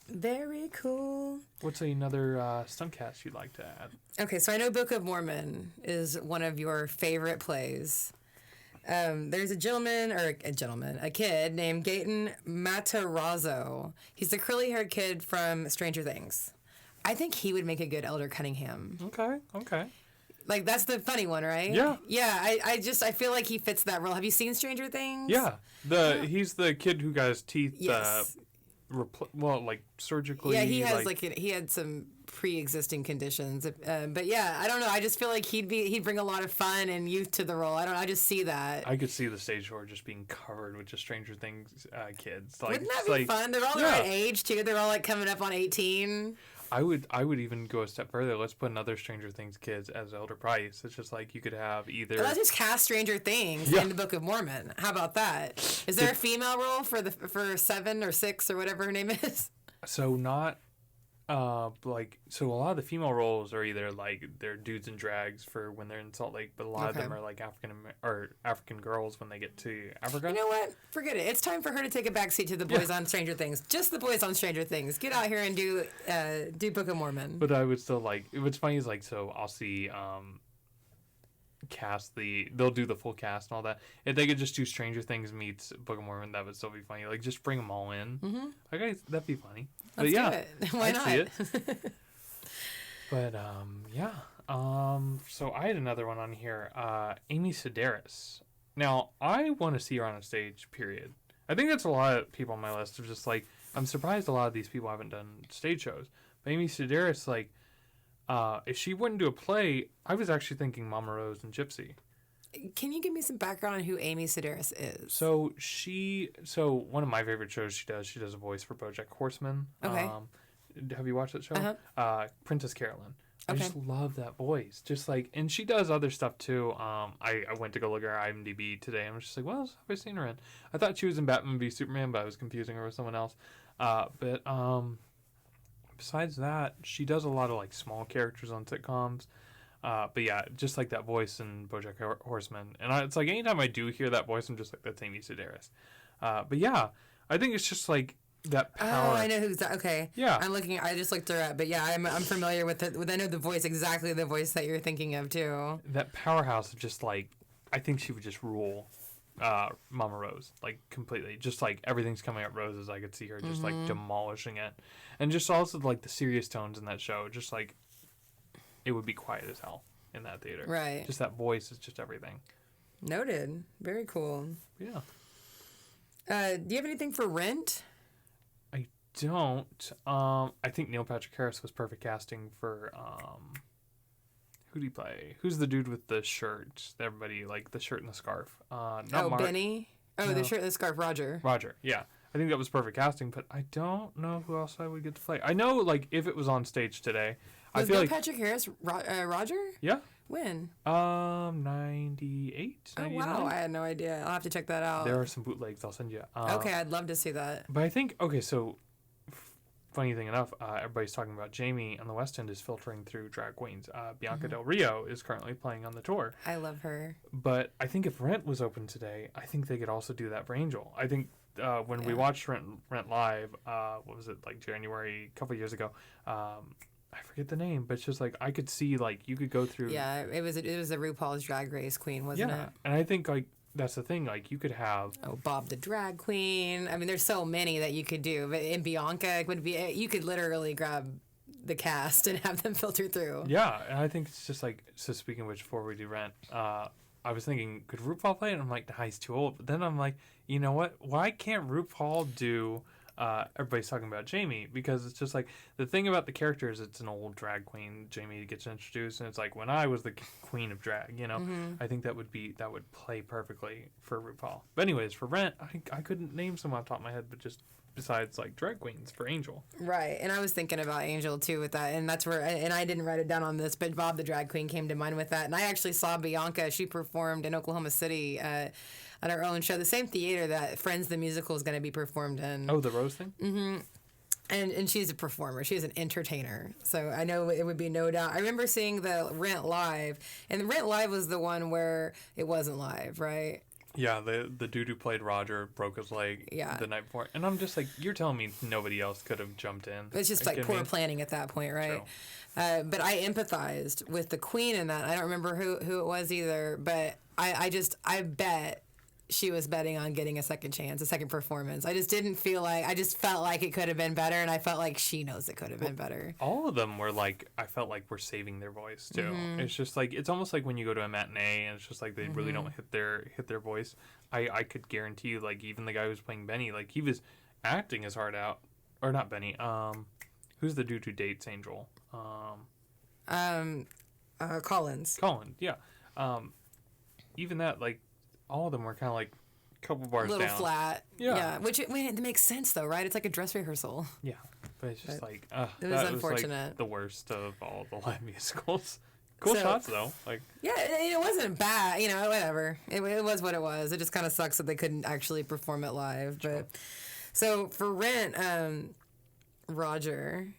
Very cool. What's another stunt cast you'd like to add? Okay, so I know Book of Mormon is one of your favorite plays. There's a kid named Gaten Matarazzo. He's the curly-haired kid from Stranger Things. I think he would make a good Elder Cunningham. Okay. Like, that's the funny one, right? Yeah. Yeah, I feel like he fits that role. Have you seen Stranger Things? Yeah. He's the kid who got his teeth, yes. Surgically. Yeah, he has, he had some pre-existing conditions. But yeah, I don't know. I just feel like he'd bring a lot of fun and youth to the role. I just see that. I could see the stage door just being covered with just Stranger Things kids. Like, wouldn't that be fun? They're all the right age, too. They're all, coming up on 18. I would even go a step further. Let's put another Stranger Things kids as Elder Price. It's just like you could have either. Let's just cast Stranger Things in the Book of Mormon. How about that? Is there a female role for 7 or 6 or whatever her name is? So not, so a lot of the female roles are either they're dudes in drags for when they're in Salt Lake, but a lot of them are African girls when they get to Africa. You know what? Forget it. It's time for her to take a backseat to the boys on Stranger Things. Just the boys on Stranger Things. Get out here and do Book of Mormon. But I would still what's funny is so I'll see they'll do the full cast and all that. If they could just do Stranger Things meets Book of Mormon, that would still be funny. Like, just bring them all in. Mm-hmm. Okay, that'd be funny. Let's but yeah, do it. Why not? See it. But yeah. So I had another one on here. Amy Sedaris. Now I want to see her on a stage. Period. I think that's a lot of people on my list of just like, I'm surprised a lot of these people haven't done stage shows. But Amy Sedaris, like, if she wouldn't do a play, I was actually thinking Mama Rose and Gypsy. Can you give me some background on who Amy Sedaris is? So one of my favorite shows she does a voice for BoJack Horseman. Okay. Have you watched that show? Uh-huh. Princess Carolyn. Okay. I just love that voice. Just like, and she does other stuff too. I went to go look at her IMDb today. I'm just like, what else have I seen her in? I thought she was in Batman v Superman, but I was confusing her with someone else. But besides that, she does a lot of like small characters on sitcoms. But yeah, just like that voice in BoJack Horseman. And it's like anytime I do hear that voice, I'm just like, that's Amy Sedaris. But yeah, I think it's just like that power. Oh, I know who's that. Okay. Yeah. I just looked her up. But yeah, I'm familiar with it. I know the voice, exactly the voice that you're thinking of too. That powerhouse of just like, I think she would just rule Mama Rose, like completely. Just like everything's coming at roses. I could see her just like demolishing it. And just also like the serious tones in that show, just like, it would be quiet as hell in that theater. Right. Just that voice is just everything. Noted. Very cool. Yeah. Do you have anything for Rent? I don't. I think Neil Patrick Harris was perfect casting for who do he play? Who's the dude with the shirt? Everybody like the shirt and the scarf. Not Mark. Benny. Oh, No. the shirt and the scarf, Roger. Roger. Yeah. I think that was perfect casting, but I don't know who else I would get to play. I know, like, if it was on stage today, Was I feel Neil like Patrick Harris Roger? yeah. When? 98. Oh 99? wow, I had no idea. I'll have to check that out. There are some bootlegs. I'll send you. Okay, I'd love to see that. But I think so. Funny thing enough, everybody's talking about Jamie on the West End is filtering through drag queens. Bianca Del Rio is currently playing on the tour. I love her. But I think if Rent was open today, I think they could also do that for Angel. I think when we watched Rent live, what was it, like January, a couple years ago, I forget the name, but it's just like I could see like you could go through. Yeah, it was a RuPaul's Drag Race queen, wasn't it? And I think like that's the thing. Like you could have Bob the drag queen. I mean, there's so many that you could do. But in Bianca would be you could literally grab the cast and have them filter through. Yeah, and I think it's just like so. Speaking of which, before we do Rent, I was thinking, could RuPaul play it? And I'm like, nah, he's too old. But then I'm like, you know what? Why can't RuPaul do? Everybody's talking about Jamie because it's just like the thing about the character is it's an old drag queen. Jamie gets introduced and it's like when I was the queen of drag, you know. I think that would play perfectly for RuPaul. But anyways, for Rent, I couldn't name someone off the top of my head, but just besides like drag queens for Angel. Right, and I was thinking about Angel too with that, and that's where and I didn't write it down on this, but Bob the drag queen came to mind with that, and I actually saw Bianca. She performed in Oklahoma City. At our own show, the same theater that Friends the Musical is going to be performed in. Oh, the Rose thing? Mm-hmm. And she's a performer. She's an entertainer. So I know it would be no doubt. I remember seeing the Rent Live, and the Rent Live was the one where it wasn't live, right? Yeah, the dude who played Roger broke his leg the night before. And I'm just like, you're telling me nobody else could have jumped in. It's just like poor planning at that point, right? But I empathized with the queen in that. I don't remember who it was either, but I bet she was betting on getting a second chance, a second performance. I just felt like it could have been better, and I felt like she knows it could have been better. All of them were like, I felt like we're saving their voice too. It's just like, it's almost like when you go to a matinee and it's just like they really don't hit their voice. I could guarantee you, like even the guy who was playing Benny, like he was acting his heart out. Or not Benny. Who's the dude who dates Angel? Collins. Collins, yeah. Even that, like, all of them were kind of like a couple bars down. A little flat. Yeah. Which, it makes sense, though, right? It's like a dress rehearsal. Yeah. But it's just like, it was unfortunate. Was like the worst of all the live musicals. Cool shots, though. Like, yeah, it wasn't bad. You know, whatever. It was what it was. It just kind of sucks that they couldn't actually perform it live. But so for Rent, Roger,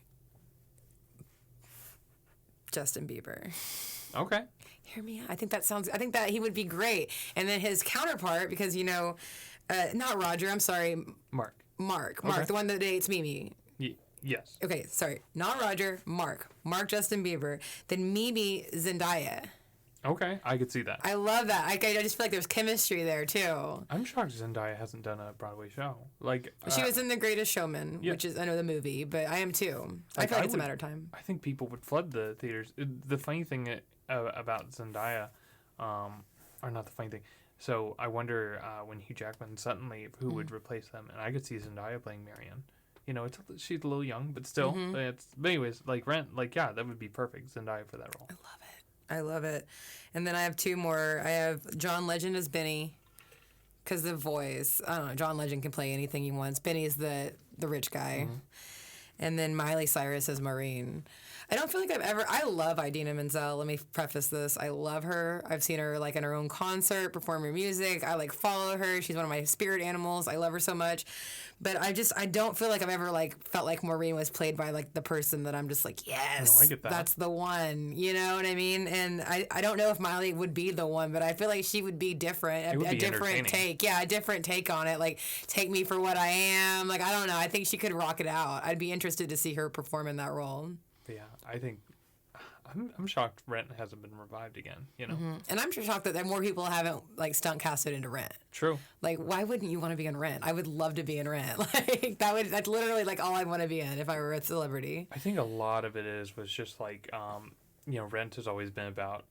Justin Bieber. Okay. Hear me out. I think that he would be great. And then his counterpart, because, you know, not Roger, I'm sorry. Mark, okay. The one that dates Mimi. Yes. Okay, sorry. Not Roger, Mark, Justin Bieber. Then Mimi, Zendaya. Okay, I could see that. I love that. I just feel like there's chemistry there too. I'm shocked Zendaya hasn't done a Broadway show. Like She was in The Greatest Showman, yeah. which is, I know the movie, but I am too. I feel like it's a matter of time. I think people would flood the theaters. The funny thing about Zendaya, or not the funny thing. So I wonder when Hugh Jackman suddenly who would replace them, and I could see Zendaya playing Marion. You know, she's a little young, but still, But anyways, like Rent, like yeah, that would be perfect Zendaya for that role. I love it. And then I have two more. I have John Legend as Benny, because the voice. I don't know. John Legend can play anything he wants. Benny's the rich guy. And then Miley Cyrus as Maureen. I don't feel like I love Idina Menzel. Let me preface this. I love her. I've seen her like in her own concert, perform her music. I like follow her. She's one of my spirit animals. I love her so much. But I don't feel like I've ever like felt like Maureen was played by like the person that I'm just like, yes, No, I get that. that's the one. You know what I mean? And I don't know if Miley would be the one, but I feel like she would be different. It would a be different entertaining. take. Yeah, a different take on it. Like, take me for what I am. Like, I don't know. I think she could rock it out. I'd be interested to see her perform in that role. But yeah, I think I'm shocked Rent hasn't been revived again. You know, And I'm shocked that more people haven't like stunt casted into Rent. True. Like, why wouldn't you want to be in Rent? I would love to be in Rent. Like, that's literally like all I want to be in if I were a celebrity. I think a lot of it was just like Rent has always been about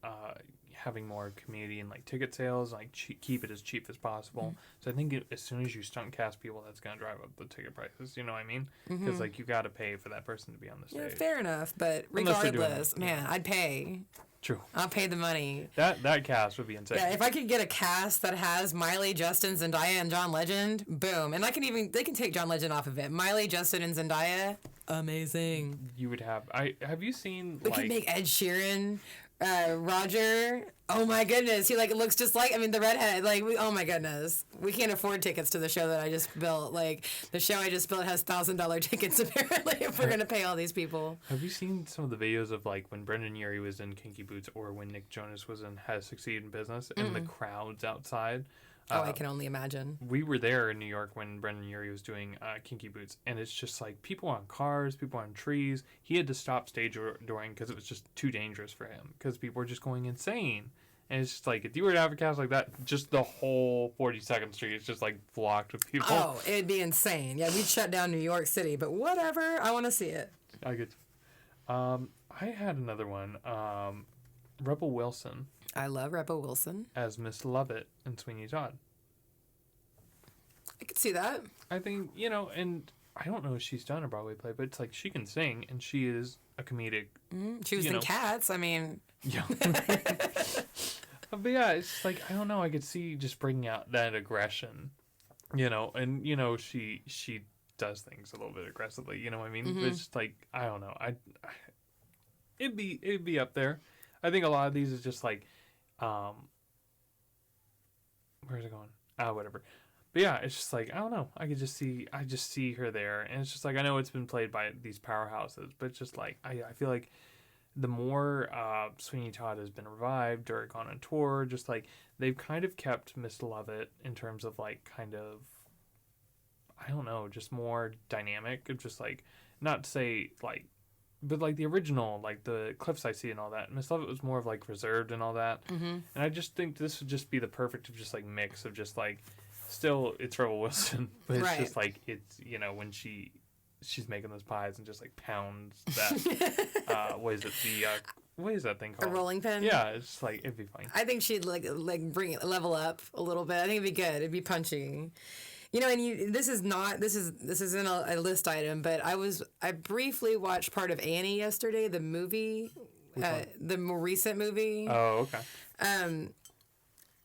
having more community and like ticket sales, like keep it as cheap as possible. So I think as soon as you stunt cast people, that's gonna drive up the ticket prices. You know what I mean? Because like you got to pay for that person to be on the stage. Yeah, fair enough. But Unless they're doing regardless, it, man, I'd pay. True. I'll pay the money. That cast would be insane. Yeah, if I could get a cast that has Miley, Justin, Zendaya, and John Legend, boom. And they can take John Legend off of it. Miley, Justin, and Zendaya, amazing. You would have. Have you seen We could make Ed Sheeran, Roger. Oh my goodness, he like looks just like. I mean, the redhead. Like, oh my goodness, we can't afford tickets to the show that I just built. Like, the show I just built has $1,000 tickets apparently. If we're gonna pay all these people. Have you seen some of the videos of like when Brendan Urie was in Kinky Boots or when Nick Jonas was in Has Succeeded in Business and the crowds outside? Oh, I can only imagine. We were there in New York when Brendan Urie was doing Kinky Boots, and it's just like people on cars, people on trees. He had to stop stage during because it was just too dangerous for him because people were just going insane. And it's just like, if you were to have a cast like that, just the whole 42nd Street is just like blocked with people. Oh, it'd be insane. Yeah, we'd shut down New York City, but whatever. I want to see it. I get. I had another one. Rebel Wilson I love Rebel Wilson. as Miss Lovett in Sweeney Todd. I could see that. I think, and I don't know if she's done a Broadway play, but it's like she can sing and she is a comedic. She was in Cats. I mean, Yeah. But yeah, it's just like, I don't know. I could see just bringing out that aggression, and, she does things a little bit aggressively, you know what I mean? But it's just like, I don't know. It'd be up there. I think a lot of these is just like, where's it going? Whatever. But yeah, it's just like, I don't know. I just see her there. And it's just like, I know it's been played by these powerhouses, but it's just like, I feel like the more Sweeney Todd has been revived or gone on tour, just like, they've kind of kept Miss Lovett in terms of like, kind of, I don't know, just more dynamic. Just like, not to say like, but like the original, like the clips I see and all that, Miss Lovett was more of like reserved and all that. And I just think this would just be the perfect just like mix of just like, still it's Rebel Wilson, but it's just like, it's, when she's making those pies and just like pounds that, what is that thing called? a rolling pin. Yeah, it's just like, it'd be funny. I think she'd like bring it level up a little bit. I think it'd be good. It'd be punchy. And this isn't a list item, but I briefly watched part of Annie yesterday, the movie, the more recent movie. Oh, okay.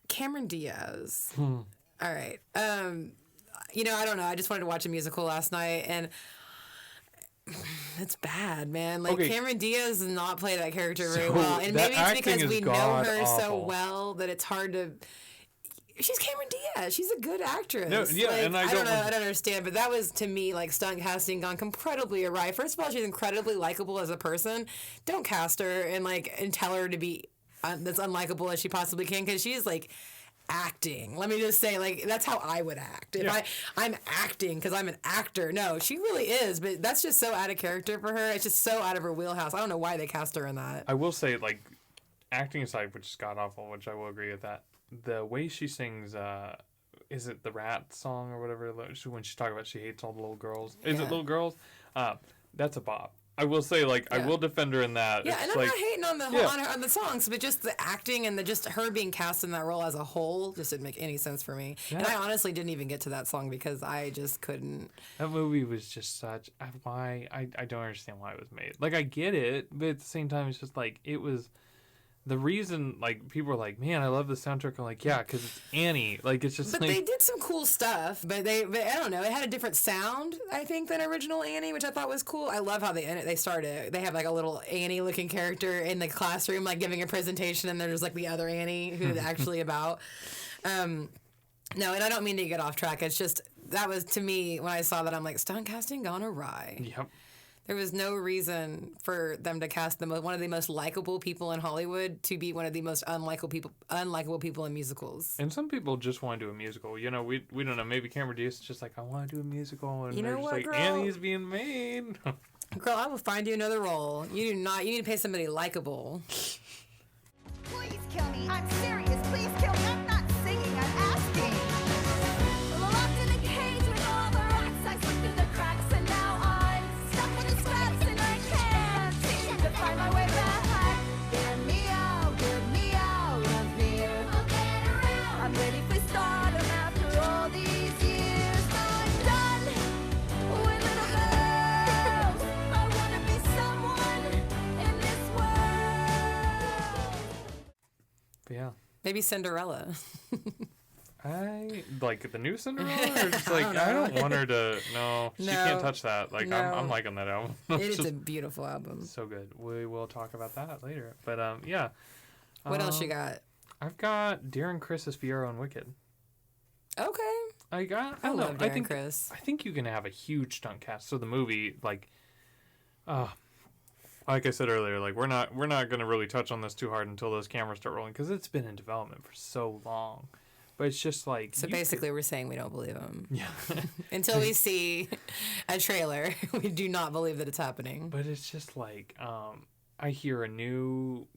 Cameron Diaz. All right. I don't know. I just wanted to watch a musical last night, and it's bad, man. Like, Cameron Diaz does not play that character very well, and maybe it's because we know her so well that it's hard to. She's Cameron Diaz. She's a good actress. No, yeah, like, and I don't know. I don't understand, but that was to me like stunt casting gone incredibly awry. First of all, she's incredibly likable as a person. Don't cast her and tell her to be as unlikable as she possibly can, because she's like acting. Let me just say, like, that's how I would act if I'm acting because I'm an actor. No, she really is, but that's just so out of character for her. It's just so out of her wheelhouse. I don't know why they cast her in that. I will say, like, acting aside, which is god awful, which I will agree with that. The way she sings, is it the Rat song or whatever? When she's talking about she hates all the little girls. Is it little girls? That's a bop. I will say, like, I will defend her in that. Yeah, it's and I'm like, not hating on the on the songs, but just the acting and just her being cast in that role as a whole just didn't make any sense for me. Yeah. And I honestly didn't even get to that song because I just couldn't. That movie was just such why I don't understand why it was made. Like, I get it, but at the same time, it's just like it was. The reason, like, people are like, man, I love the soundtrack. I'm like, yeah, because it's Annie. Like, it's just But like... they did some cool stuff. But I don't know. It had a different sound, I think, than original Annie, which I thought was cool. I love how they started. They have, like, a little Annie-looking character in the classroom, like, giving a presentation, and there's, like, the other Annie who's actually about. No, and I don't mean to get off track. It's just, that was, to me, when I saw that, I'm like, stunt casting gone awry. Yep. There was no reason for them to cast one of the most likable people in Hollywood to be one of the most unlikable people in musicals. And some people just want to do a musical. You know, we don't know. Maybe Cameron Diaz is just like, I want to do a musical. And you know they're just what, like, girl? Annie's being made. Girl, I will find you another role. You need to pay somebody likable. Please kill me. I'm serious. Please kill me. I'm not singing. I'm asking. Locked in a cage with all the rats. I slipped through the cracks and now I'm stuck with the scraps and I can't seem to find my way back. Get me out of here. I'll get around. I'm ready for stardom after all these years. I'm done with little girls. I want to be someone in this world. But yeah. Maybe Cinderella. I like the new Cinderella, or just like I don't want her to. No, she can't touch that. Like No. I'm liking that album. It is a beautiful album. So good. We will talk about that later. But yeah. What else you got? I've got Darren Criss as Fiyero and Wicked. Okay. I love know. Darren Criss. I think you can have a huge stunt cast. So the movie, like I said earlier, like we're not gonna really touch on this too hard until those cameras start rolling because it's been in development for so long. But it's just like So basically, we're saying we don't believe him. yeah. Until we see a trailer, we do not believe that it's happening. But it's just like I hear a new,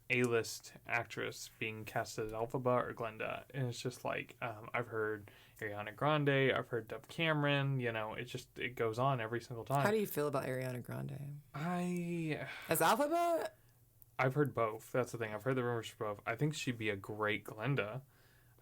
A-list actress being casted as Elphaba or Glenda, and it's just like I've heard Ariana Grande, I've heard Dove Cameron, it goes on every single time. How do you feel about Ariana Grande? As Alphabet? I've heard both. That's the thing. I've heard the rumors for both. I think she'd be a great Glenda.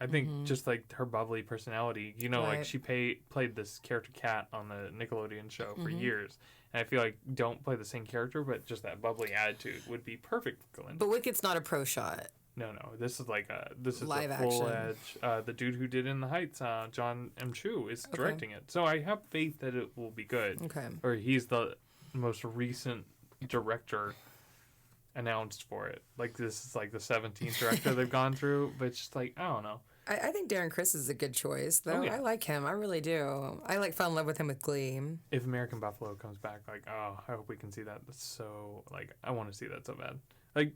I think just like her bubbly personality, Right. like she played this character Kat on the Nickelodeon show for years. And I feel like don't play the same character, but just that bubbly attitude would be perfect for Glenda. But Wicked's not a pro shot. No. This is Live a full action. edge. The dude who did In the Heights, John M. Chu, is directing it. So I have faith that it will be good. Okay. Or he's the most recent director announced for it. Like this is like the 17th director they've gone through, but it's just like I don't know. I think Darren Criss is a good choice, though. Oh, yeah. I like him. I really do. I fell in love with him with Glee. If American Buffalo comes back, like I hope we can see that. That's so I want to see that so bad. Like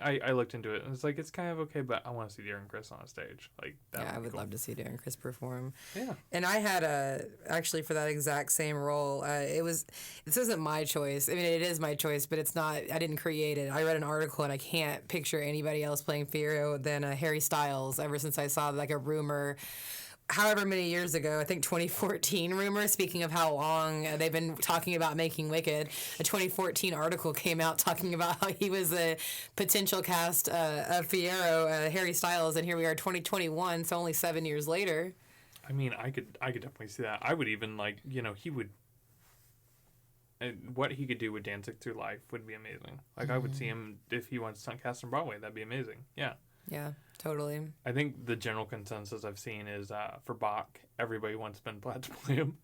I looked into it and it's like it's kind of okay, but I want to see Darren Criss on a stage. Like that Yeah, I would cool. love to see Darren Criss perform. Yeah. And I had actually for that exact same role, this isn't my choice. I mean, it is my choice, but it's not. I didn't create it. I read an article and I can't picture anybody else playing Fiyero than Harry Styles. Ever since I saw like a rumor. However many years ago, I think 2014 rumor, speaking of how long they've been talking about making Wicked, a 2014 article came out talking about how he was a potential cast of Fiyero, Harry Styles, and here we are 2021, so only 7 years later. I mean, I could definitely see that. I would even he would what he could do with Dancing Through Life would be amazing. Like I would see him if he wants to stunt cast on Broadway, that'd be amazing. Yeah. Yeah, totally. I think the general consensus I've seen is for Bach, everybody wants Ben Platt to play him.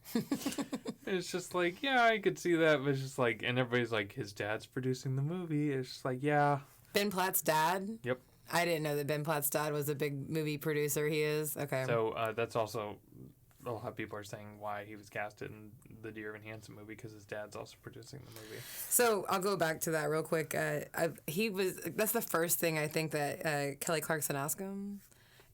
It's just like, yeah, I could see that, but it's just like, and everybody's like, his dad's producing the movie. It's just like, yeah. Ben Platt's dad? Yep. I didn't know that Ben Platt's dad was a big movie producer. He is? Okay. So that's also, a lot of people are saying why he was casted in the Dear Evan Hansen movie because his dad's also producing the movie. So I'll go back to that real quick. That's the first thing I think that Kelly Clarkson asked him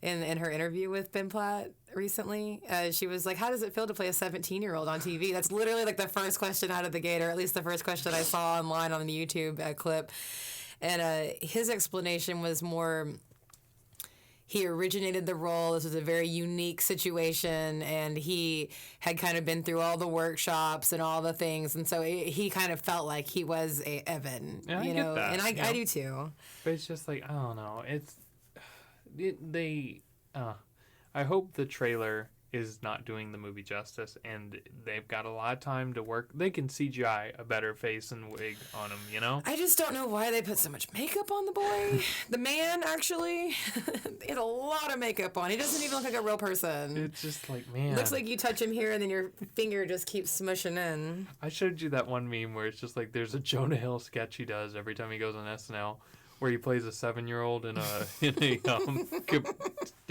in her interview with Ben Platt recently. She was like, how does it feel to play a 17-year-old on TV? That's literally like the first question out of the gate, or at least the first question I saw online on the YouTube clip. And his explanation was more, he originated the role. This was a very unique situation, and he had kind of been through all the workshops and all the things, and so he kind of felt like he was a Evan, Yeah, you I get know, that, and you I know? do too. But it's just like, I don't know. I hope the trailer is not doing the movie justice, and they've got a lot of time to work. They can CGI a better face and wig on him, you know? I just don't know why they put so much makeup on the boy. The man, actually, he had a lot of makeup on. He doesn't even look like a real person. It's just like, man. Looks like you touch him here and then your finger just keeps smushing in. I showed you that one meme where it's just like there's a Jonah Hill sketch he does every time he goes on SNL where he plays a 7-year-old in a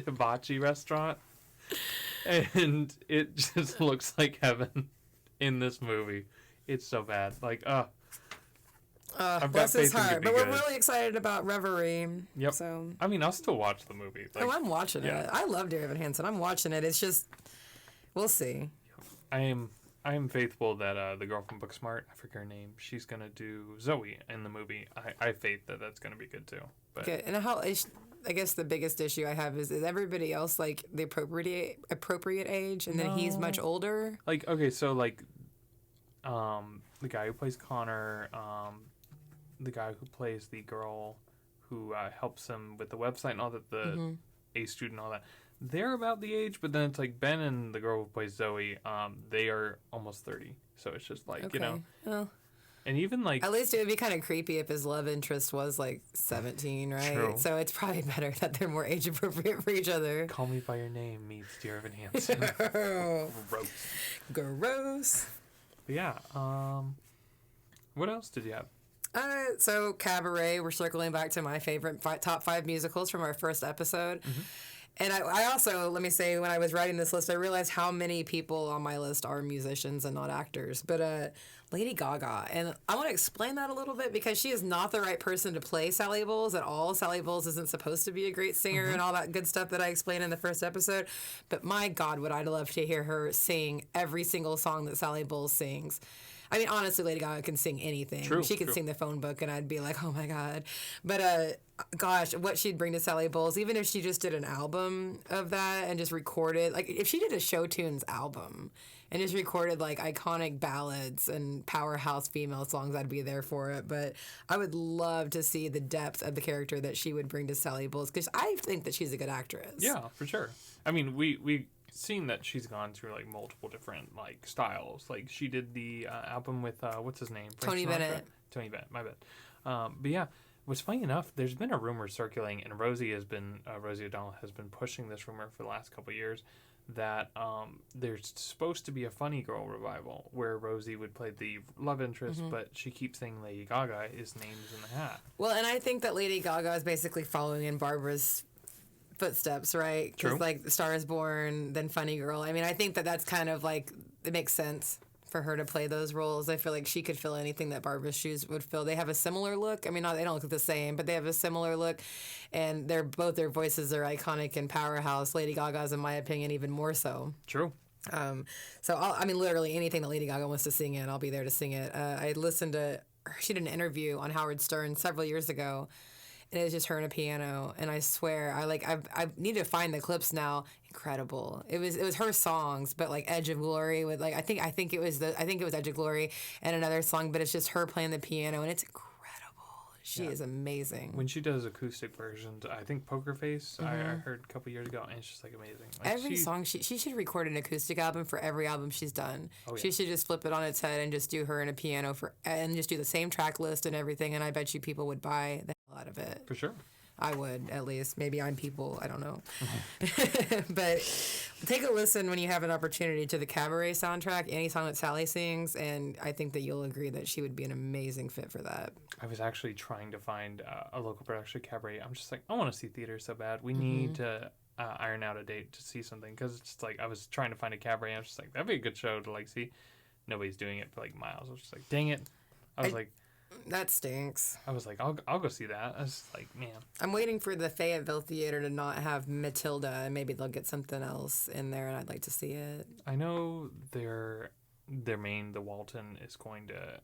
hibachi restaurant. And it just looks like heaven in this movie. It's so bad. Like, I've Bless got his faith in it to heart. be But we're good. really excited about Reverie. Yep. So. I mean, I'll still watch the movie. Like, Oh, I'm watching yeah. it. I love Dear Evan Hansen. I'm watching it. It's just, we'll see. I am faithful that the girl from Booksmart, I forget her name, she's gonna do Zoe in the movie. I have faith that that's gonna be good too. But Okay, and I guess the biggest issue I have is everybody else like the appropriate age, and then he's much older. like, okay, so like, the guy who plays Connor, the guy who plays the girl who helps him with the website and all that, the A student, and all that. They're about the age, but then it's like Ben and the girl who plays Zoe, they are almost 30. So it's just like, you know. Well, And even like, at least it would be kind of creepy if his love interest was like 17, right? True. So it's probably better that they're more age appropriate for each other. Call Me By Your Name meets Dear Evan Hansen. Gross. Gross. But yeah, what else did you have? So Cabaret, we're circling back to my favorite top 5 musicals from our first episode. And I also, let me say, when I was writing this list, I realized how many people on my list are musicians and not actors. But Lady Gaga, and I want to explain that a little bit because she is not the right person to play Sally Bowles at all. Sally Bowles isn't supposed to be a great singer and all that good stuff that I explained in the first episode. But my God, would I love to hear her sing every single song that Sally Bowles sings. I mean, honestly, Lady Gaga can sing anything. True, She could true. sing the phone book, and I'd be like, oh my God. But gosh, what she'd bring to Sally Bowles, even if she just did an album of that and just recorded, like if she did a Show Tunes album and just recorded like iconic ballads and powerhouse female songs, I'd be there for it. But I would love to see the depth of the character that she would bring to Sally Bowles because I think that she's a good actress. Yeah, for sure. I mean, we seen that she's gone through like multiple different like styles. Like she did the album with what's his name? Tony Frank Sinatra? Bennett. Tony Bennett. My bad. But yeah, what's funny enough, there's been a rumor circulating, and Rosie O'Donnell has been pushing this rumor for the last couple of years that there's supposed to be a Funny Girl revival where Rosie would play the love interest, but she keeps saying Lady Gaga is names in the hat. Well, and I think that Lady Gaga is basically following in Barbara's footsteps, right? True. Because like Star is Born, then Funny Girl. I mean, I think that that's kind of like, it makes sense for her to play those roles. I feel like she could fill anything that Barbara's shoes would fill. They have a similar look. I mean, they don't look the same, but they have a similar look, and both their voices are iconic and powerhouse. Lady Gaga's, in my opinion, even more so. True. So I mean, literally anything that Lady Gaga wants to sing in, I'll be there to sing it. I listened to she did an interview on Howard Stern several years ago. And it was just her and a piano, and I swear, I need to find the clips now. Incredible. It was her songs, but like Edge of Glory with like I think it was Edge of Glory and another song, but it's just her playing the piano, and it's incredible. She is amazing. When she does acoustic versions, I think Poker Face, I heard a couple years ago, and it's just like amazing. Like Every song she should record an acoustic album for every album she's done. Oh, yeah. She should just flip it on its head and just do her and a piano and just do the same track list and everything, and I bet you people would buy the hell out of it. For sure. I would, at least. Maybe I'm people. I don't know. But take a listen when you have an opportunity to the Cabaret soundtrack, any song that Sally sings, and I think that you'll agree that she would be an amazing fit for that. I was actually trying to find a local production Cabaret. I'm just like, I want to see theater so bad. We need to iron out a date to see something, because it's just like I was trying to find a Cabaret. I was just like, that'd be a good show to like see. Nobody's doing it for like miles. I was just like, dang it. That stinks. I'll go see that. I was like, man. I'm waiting for the Fayetteville Theater to not have Matilda, and maybe they'll get something else in there, and I'd like to see it. I know their the Walton is going to,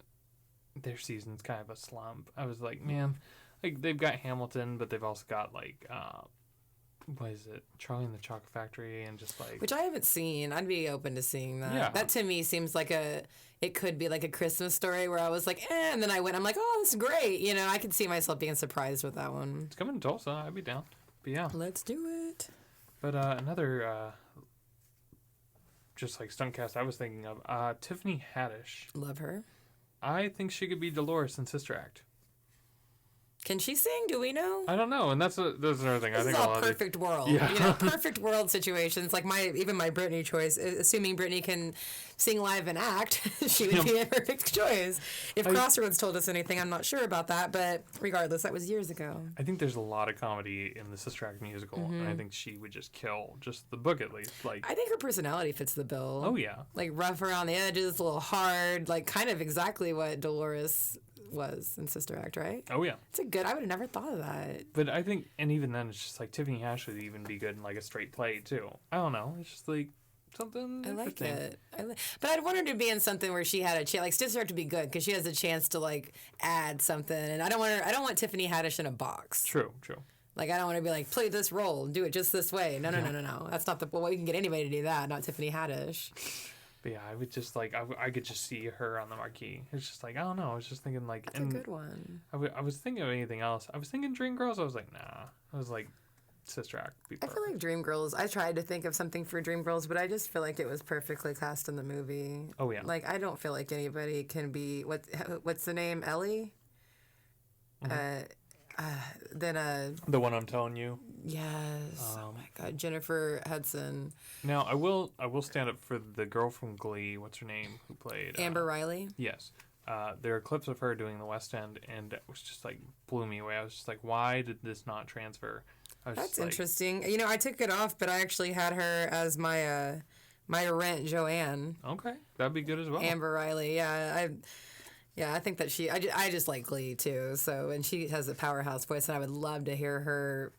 their season's kind of a slump. I was like, man, like they've got Hamilton, but they've also got like what is it, Charlie and the Chocolate Factory, and just like, which I haven't seen. I'd be open to seeing that. Yeah. That to me seems like it could be like a Christmas Story where I was like, and then I'm like, oh, this is great. You know, I could see myself being surprised with that one. it's coming to Tulsa. I'd be down. But yeah. Let's do it. But another just like stunt cast I was thinking of, Tiffany Haddish. Love her. I think she could be Dolores in Sister Act. Can she sing? Do we know? I don't know, and that's another thing. This I think is a all lot perfect world. Yeah. You know, perfect world situations. Like my Britney choice, assuming Britney can sing live and act, she would be a perfect choice. If Crossroads told us anything, I'm not sure about that, but regardless, that was years ago. I think there's a lot of comedy in the Sister Act musical, and I think she would just kill just the book at least. Like, I think her personality fits the bill. oh yeah, Like rough around the edges, a little hard, like kind of exactly what Dolores was in Sister Act, right? oh yeah. It's a good. I would have never thought of that. But I think, and even then, it's just like Tiffany Haddish would even be good in like a straight play too. I don't know. It's just like something. I like interesting. it. But I'd want her to be in something where she had a chance. Like Sister Act to be good because she has a chance to like add something. And I don't want Tiffany Haddish in a box. True. Like I don't want to be like play this role, do it just this way. No. That's not the. Well, we can get anybody to do that, not Tiffany Haddish. But yeah, I would just like I could just see her on the marquee. It's just like I don't know. I was just thinking like That's a good one. I was thinking of anything else. I was thinking Dreamgirls. I was like nah. I was like Sister Act. I feel like Dreamgirls. I tried to think of something for Dreamgirls, but I just feel like it was perfectly cast in the movie. Oh yeah. Like I don't feel like anybody can be what's the name, Ellie. Then the one I'm telling you. yes. Oh my God, Jennifer Hudson, Now I will stand up for the girl from Glee. What's her name? Who played Amber Riley. Yes. There are clips of her doing the West End, and it was just like blew me away. I was just like, why did this not transfer? I was That's just like, interesting. You know, I took it off, but I actually had her as my Rent Joanne. Okay, that'd be good as well. Amber Riley. Yeah, I think that I just like Glee too. So, and she has a powerhouse voice, and I would love to hear her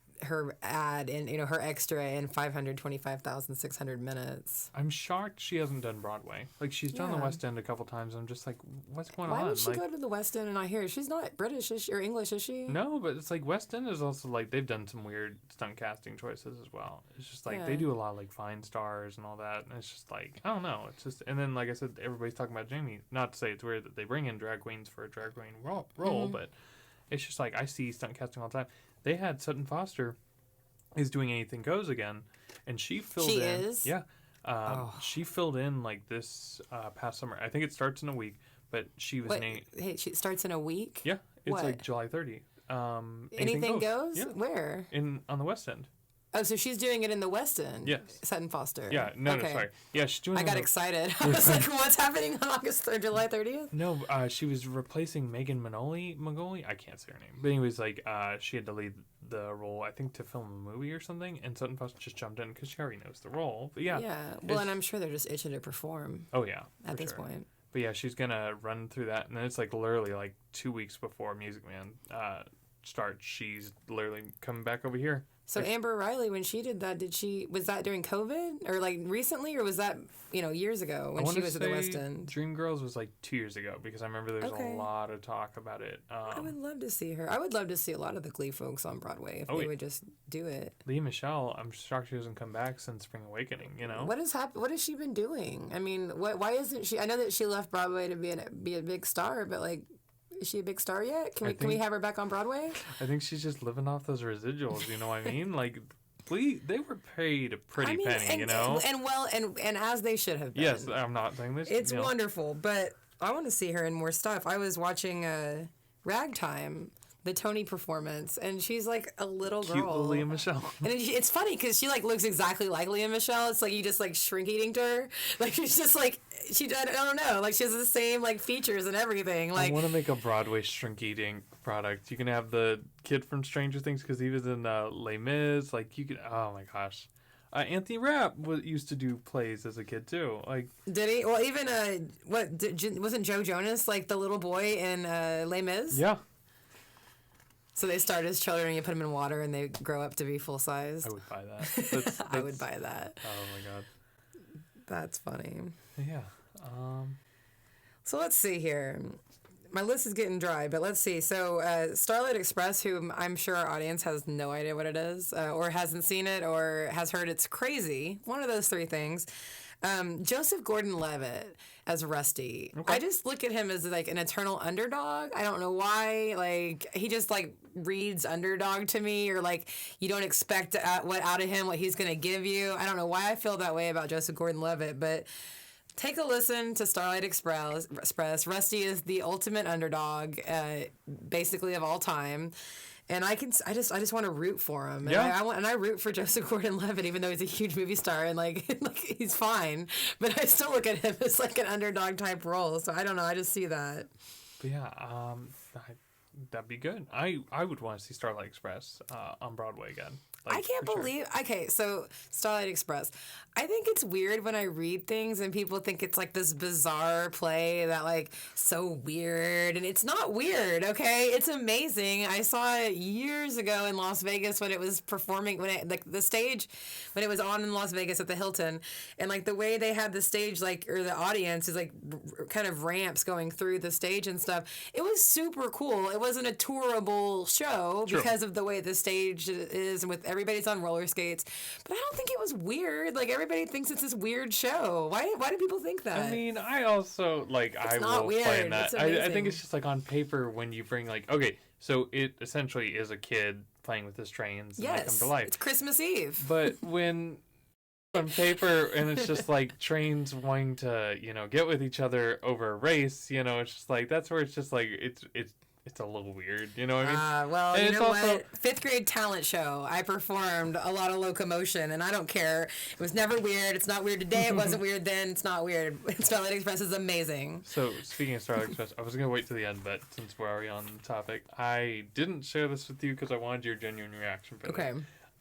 ad and her extra in 525,600 minutes. I'm shocked she hasn't done Broadway. Like she's done the Yeah. West End a couple times. I'm just like, what's going on? Why would she like, go to the West End and not here? She's not British, is she, or English, is she? no, but it's like West End is also like they've done some weird stunt casting choices as well. It's just like they Yeah. do a lot of like Fine Stars and all that, and it's just like I don't know. It's just and then like I said, everybody's talking about Jamie. Not to say it's weird that they bring in drag queens for a drag queen role, but it's just like I see stunt casting all the time. They had Sutton Foster is doing Anything Goes again, and she filled She in. is? Yeah. She filled in like this past summer. I think it starts in a week, but she was Wait, hey, she starts in a week? yeah, it's What? like July 30th. Anything goes? Yeah. Where? On the West End. Oh, so she's doing it in the West End? Yes. Sutton Foster. Yeah, no, Okay. sorry. Yeah, she's doing. I got excited. I was like, what's happening on July 30th? No, she was replacing Megan Magoli. I can't say her name, but anyways, like she had to lead the role, I think, to film a movie or something, and Sutton Foster just jumped in because she already knows the role. But yeah. Yeah. Well, and I'm sure they're just itching to perform Oh yeah. at for this sure. point. But yeah, she's gonna run through that, and then it's like literally like 2 weeks before Music Man starts. She's literally coming back over here. So Amber Riley, when she did that, was that during COVID or like recently, or was that years ago when she was at the West End? Dreamgirls was like 2 years ago because I remember there was Okay. a lot of talk about it. I would love to see her. I would love to see a lot of the Glee folks on Broadway if they would just do it. Leah Michelle, I'm shocked she hasn't come back since Spring Awakening. What has she been doing? I mean, why isn't she? I know that she left Broadway to be a big star, but like, is she a big star yet? Can we have her back on Broadway? I think she's just living off those residuals. You know what I mean? Like, Glee, they were paid a pretty penny. And as they should have been. Yes, I'm not saying this. It's wonderful, but I want to see her in more stuff. I was watching Ragtime, the Tony performance, and she's like a little girl. Cute little Leah Michelle. And it's funny because she like looks exactly like Leah Michelle. It's like you just like shrink eating to her. Like she's just like I don't know. Like she has the same like features and everything. Like I want to make a Broadway shrink eating product. You can have the kid from Stranger Things because he was in Les Mis. Like you could. Oh my gosh. Anthony Rapp used to do plays as a kid too. Like did he? Well, even wasn't Joe Jonas like the little boy in Les Mis? Yeah. So they start as children, and you put them in water, and they grow up to be full size. I would buy that. I would buy that. Oh my god. That's funny. Yeah. So let's see here. my list is getting dry, but let's see. So, Starlight Express, who I'm sure our audience has no idea what it is, or hasn't seen it, or has heard it's crazy. One of those three things. Joseph Gordon-Levitt as Rusty. Okay. I just look at him as like an eternal underdog. I don't know why. Like he just like reads underdog to me, or like you don't expect what out of him, what he's gonna give you. I don't know why I feel that way about Joseph Gordon-Levitt, but take a listen to Starlight Express. Rusty is the ultimate underdog, basically of all time. And I just want to root for him. And Yeah. I root for Joseph Gordon-Levitt, even though he's a huge movie star and like he's fine. But I still look at him as like an underdog type role. So I don't know. I just see that. But yeah, that'd be good. I would want to see Starlight Express on Broadway again. Like, I can't for sure. believe. Okay, so Starlight Express. I think it's weird when I read things and people think it's like this bizarre play that like so weird, and it's not weird. Okay, it's amazing. I saw it years ago in Las Vegas when it was performing, the stage when it was on in Las Vegas at the Hilton, and like the way they had the stage or the audience is like kind of ramps going through the stage and stuff. It was super cool. It wasn't a tourable show because of the way the stage is, and with everybody's on roller skates. But I don't think it was weird. Like everybody thinks it's this weird show. Why do people think that? I mean, I also I will weird. claim that. It's I think amazing. it's just like on paper when you bring okay, so it essentially is a kid playing with his trains and they come to life. It's Christmas Eve. But when on paper and it's just like trains wanting to get with each other over a race, it's just like that's where it's just like it's a little weird, you know what I mean? Well, and you it's know also, what? 5th grade talent show. I performed a lot of locomotion, and I don't care. It was never weird. It's not weird today. It wasn't weird then. It's not weird. Starlight Express is amazing. So, speaking of Starlight Express, I was going to wait to the end, but since we're already on the topic, I didn't share this with you because I wanted your genuine reaction for this. Okay.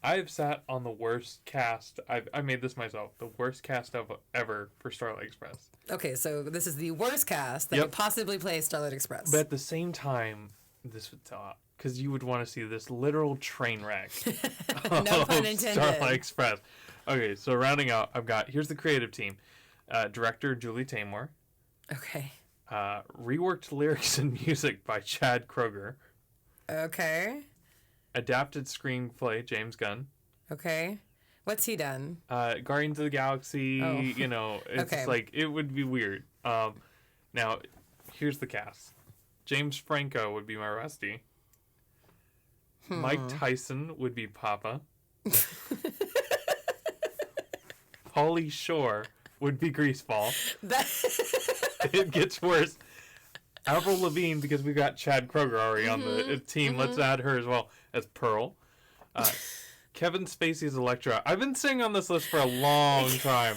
I've sat on the worst cast. I made this myself. The worst cast ever for Starlight Express. Okay, so this is the worst cast that could possibly play Starlight Express. But at the same time, this would talk because you would want to see this literal train wreck. No of pun intended. Starlight Express. Okay, so rounding out, here's the creative team: director Julie Taymor. Okay. Reworked lyrics and music by Chad Kroeger. Okay. Adapted screenplay James Gunn. Okay. What's he done? Guardians of the Galaxy. Oh. It's Okay. like it would be weird. Now, here's the cast. James Franco would be my Rusty. Mike Tyson would be Papa. Pauly Shore would be Greaseball. It gets worse. Avril Lavigne, because we got Chad Kroeger already on the team. Let's add her as well as Pearl. Kevin Spacey's Elektra. I've been singing on this list for a long time.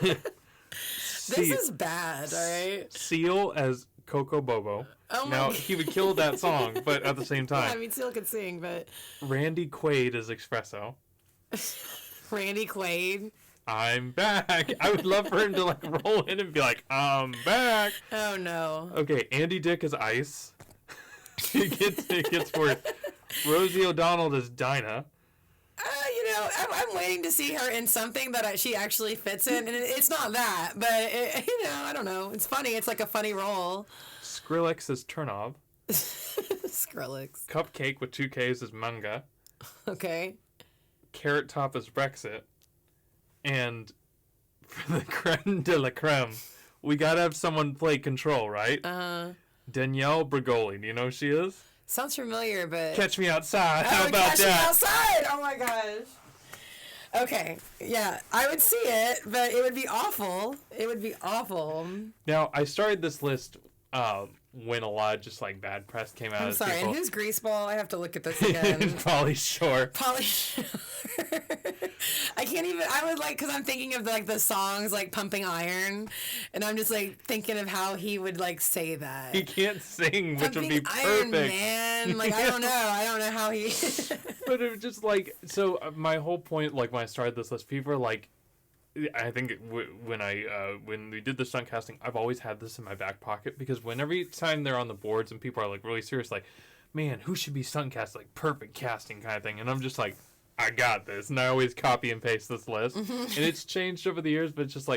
This is bad, all right? Seal as Coco Bobo. Oh my now, God. he would kill that song, but at the same time. I mean, still could sing, but... Randy Quaid as Espresso. Randy Quaid. I'm back. I would love for him to roll in and be like, I'm back. Oh, no. Okay, Andy Dick as Ice. it gets worse. Rosie O'Donnell as Dinah. I'm waiting to see her in something that she actually fits in, and it's not that, but I don't know. It's funny. It's like a funny role. Skrillex as Turnob. Skrillex. Cupcake with 2 Ks as Manga. Okay. Carrot Top as Brexit. And for the creme de la creme, we gotta have someone play Control, right? Danielle Bregoli. Do you know who she is? Sounds familiar, but... Catch Me Outside. How about Catch Me that? Outside! Oh my gosh. Okay, yeah, I would see it, but it would be awful. It would be awful. Now, I started this list when a lot of just bad press came out. I'm as sorry, people. and who's Greaseball? I have to look at this again. Pauly Shore. Pauly Shore. I can't even, I would because I'm thinking of the songs Pumping Iron, and I'm just thinking of how he would say that. He can't sing, which would be Pumping Iron perfect. Man. I don't know how he... But it was just so my whole point, when I started this list, people are I think when we did the stunt casting, I've always had this in my back pocket because every time they're on the boards and people are really serious, man, who should be stunt cast? Perfect casting kind of thing. And I'm just I got this. And I always copy and paste this list. And it's changed over the years, but it's just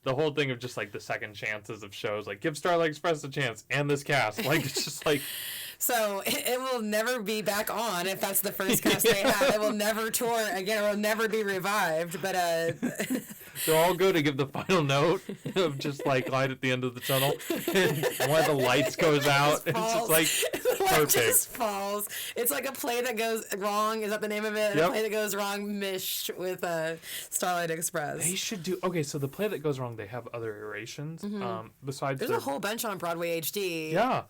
the whole thing of just like the second chances of shows, like give Starlight Express a chance and this cast, like it's just like. So it will never be back on if that's the first cast they have. It will never tour again. It will never be revived. But they'll all go to give the final note of just like light at the end of the tunnel, and one of the lights goes out. And it's just like it just falls. It's like a play that goes wrong. Is that the name of it? Yep. A play that goes wrong, mished with Starlight Express. They should do so. The play that goes wrong, they have other iterations. Besides, There's a whole bunch on Broadway HD. Yeah.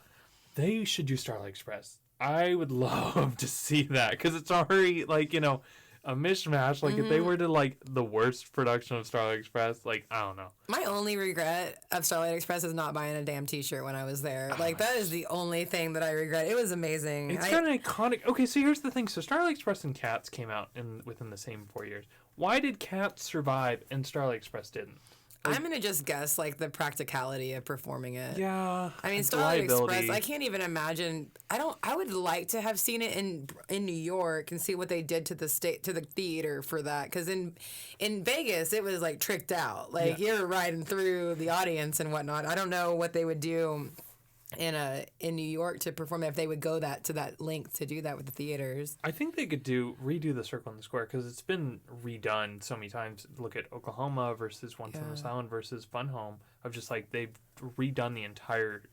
They should do Starlight Express. I would love to see that because it's already like, you know, a mishmash. Like if they were to like the worst production of Starlight Express, like I don't know. My only regret of Starlight Express is not buying a damn T-shirt when I was there. Like that is the only thing that I regret. It was amazing. It's kind of iconic. Okay, so here's the thing. So Starlight Express and Cats came out within the same 4 years. Why did Cats survive and Starlight Express didn't? I'm gonna just guess like the practicality of performing it. Yeah. I mean, Starlight Express. I can't even imagine. I would like to have seen it in New York and see what they did to the theater for that. Because in Vegas, it was like tricked out. Like you're riding through the audience and whatnot. I don't know what they would do in New York to perform it if they would go to that length to do that with the theaters. I think they could redo the Circle in the Square because it's been redone so many times. Look at Oklahoma versus Once on This Island versus Fun Home of just like they've redone the entire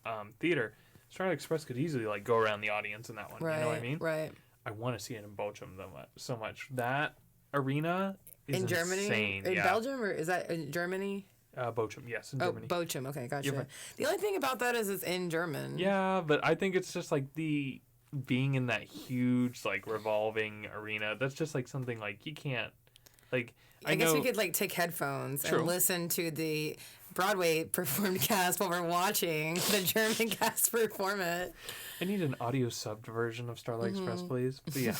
theater. Starlight Express could easily like go around the audience in that one. Right, you know what I mean? Right. I want to see it in Belgium so much. That arena is in Germany, insane. in Belgium, or is that in Germany? Bochum, yes, in Germany. Bochum, okay, gotcha. Right. The only thing about that is it's in German. Yeah, but I think it's just like being in that huge like revolving arena. That's just like something like you can't like. I guess we could like take headphones and listen to the Broadway performed cast while we're watching the German cast perform it. I need an audio subbed version of Starlight Express, please. But yeah.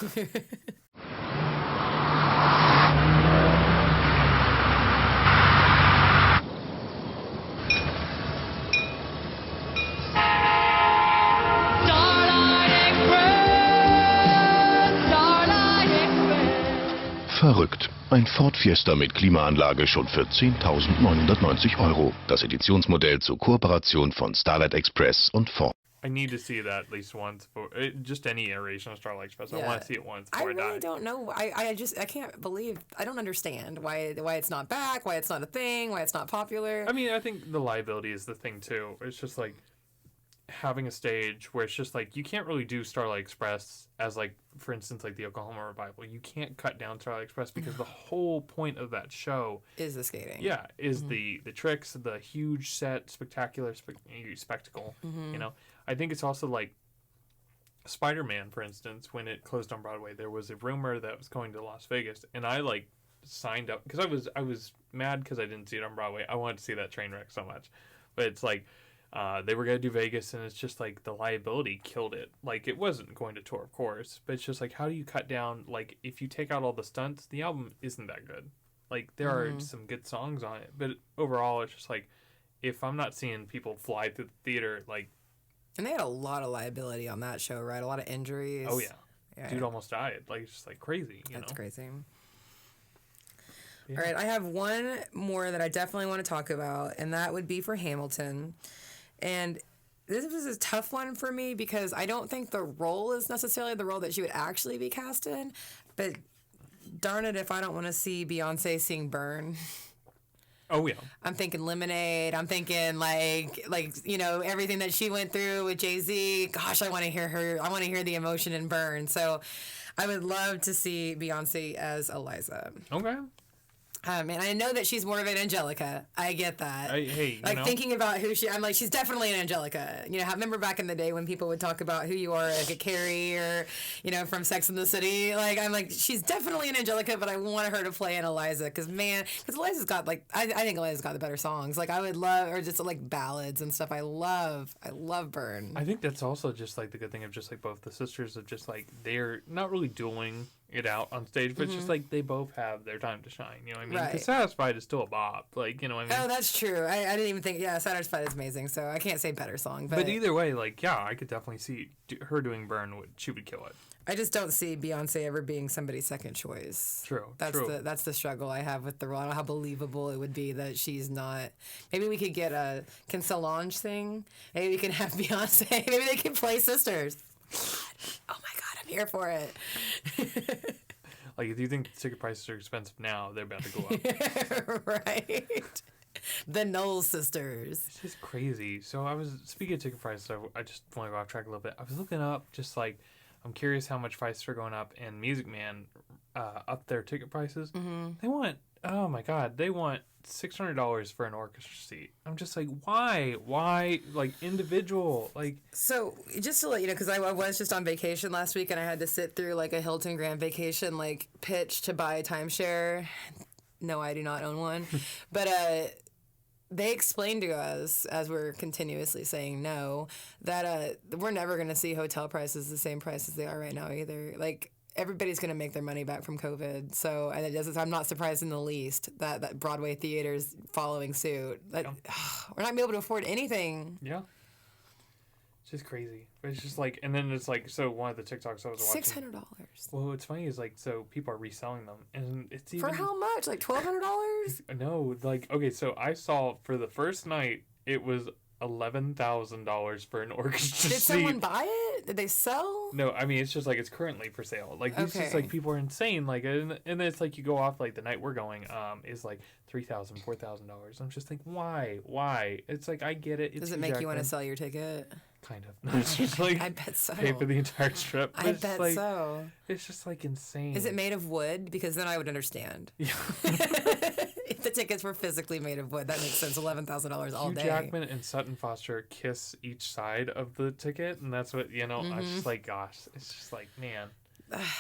Verrückt. Ein Ford Fiesta mit Klimaanlage schon für 10.990 €. Das Editionsmodell zur Kooperation von Starlight Express und Ford. I need to see that at least once for just any iteration of Starlight Express. I want to see it once before I die. I really don't know. I can't believe. I don't understand why it's not back. Why it's not a thing. Why it's not popular. I mean, I think the liability is the thing too. It's just like having a stage where it's just like you can't really do Starlight Express as like, for instance, like the Oklahoma revival. You can't cut down Starlight Express because the whole point of that show is the skating. Yeah, is the tricks, the huge set, spectacular spectacle. You know, I think it's also like Spider-Man, for instance, when it closed on Broadway, there was a rumor that it was going to Las Vegas, and I like signed up because I was mad because I didn't see it on Broadway. I wanted to see that train wreck so much, but it's like. They were going to do Vegas, and it's just like the liability killed it. Like, it wasn't going to tour, of course, but it's just like, how do you cut down? Like, if you take out all the stunts, the album isn't that good. Like, there are some good songs on it, but overall, it's just like, if I'm not seeing people fly through the theater, like. And they had a lot of liability on that show, right? A lot of injuries. Oh, yeah. Dude almost died. Like, it's just like crazy, That's crazy. Yeah. All right, I have one more that I definitely want to talk about, and that would be for Hamilton. And this was a tough one for me because I don't think the role is necessarily the role that she would actually be cast in. But darn it if I don't want to see Beyonce sing Burn. Oh, yeah. I'm thinking Lemonade. I'm thinking like you know, everything that she went through with Jay-Z. Gosh, I want to hear her. I want to hear the emotion in Burn. So I would love to see Beyonce as Eliza. Okay. And I know that she's more of an Angelica. I get that. Hey, like thinking about who I'm like, she's definitely an Angelica. You know, I remember back in the day when people would talk about who you are, like a Carrie or, you know, from Sex and the City. Like, I'm like, she's definitely an Angelica, but I want her to play an Eliza because Eliza's got like, I think Eliza's got the better songs. Like, I would love, or just like ballads and stuff. I love Burn. I think that's also just like the good thing of just like both the sisters of just like they're not really dueling it out on stage, but it's just like they both have their time to shine. You know what I mean? Right. Because Satisfied is still a bop. Like, you know what I mean? Oh, that's true. I didn't even think. Yeah, Satisfied is amazing. So I can't say better song, But either way, like, yeah, I could definitely see her doing Burn. She would kill it. I just don't see Beyonce ever being somebody's second choice. True. That's the struggle I have with the role. I don't know how believable it would be that she's not. Maybe we could get can Solange sing? Maybe we can have Beyonce. Maybe they can play sisters. Oh my God, I'm here for it. Like, if you think ticket prices are expensive now, they're about to go up. Right. The Knowles sisters. It's just crazy. So speaking of ticket prices, I just want to go off track a little bit. I was looking up, just like, I'm curious how much prices are going up, and Music Man upped their ticket prices. Mm-hmm. They want, oh my God, they want $600 for an orchestra seat. I'm just like, why? Why? Like, individual? Like. So, just to let you know, because I was just on vacation last week, and I had to sit through, like, a Hilton Grand Vacation, like, pitch to buy a timeshare. No, I do not own one. But, they explained to us, as we're continuously saying no, that we're never going to see hotel prices the same price as they are right now either. Like, everybody's going to make their money back from COVID. So, and I'm not surprised in the least that Broadway theaters following suit. Like, we're not going to be able to afford anything. Yeah. It's just crazy. But it's just like, and then it's like, so one of the TikToks I was watching. $600. Well, what's funny is, like, so people are reselling them, and it's even. For how much? Like $1,200? No, like, okay, so I saw for the first night, it was $11,000 for an orchestra Did seat. someone buy it? Did they sell? No, I mean, it's just like, it's currently for sale. Like, it's just Okay. like, people are insane. Like, and then it's like, you go off, like, the night we're going, is like $3,000, $4,000. I'm just like, why? It's like, I get it. It's Does it make you want to Jackman. sell your ticket? Kind of. No, it's just like, I bet so. pay for the entire trip. But I it's bet like, so. It's just like insane. Is it made of wood? Because then I would understand. Yeah. If the tickets were physically made of wood, that makes sense. $11,000 all Hugh day. Jackman and Sutton Foster kiss each side of the ticket, and that's what, you know, I was just like, gosh, it's just like, man.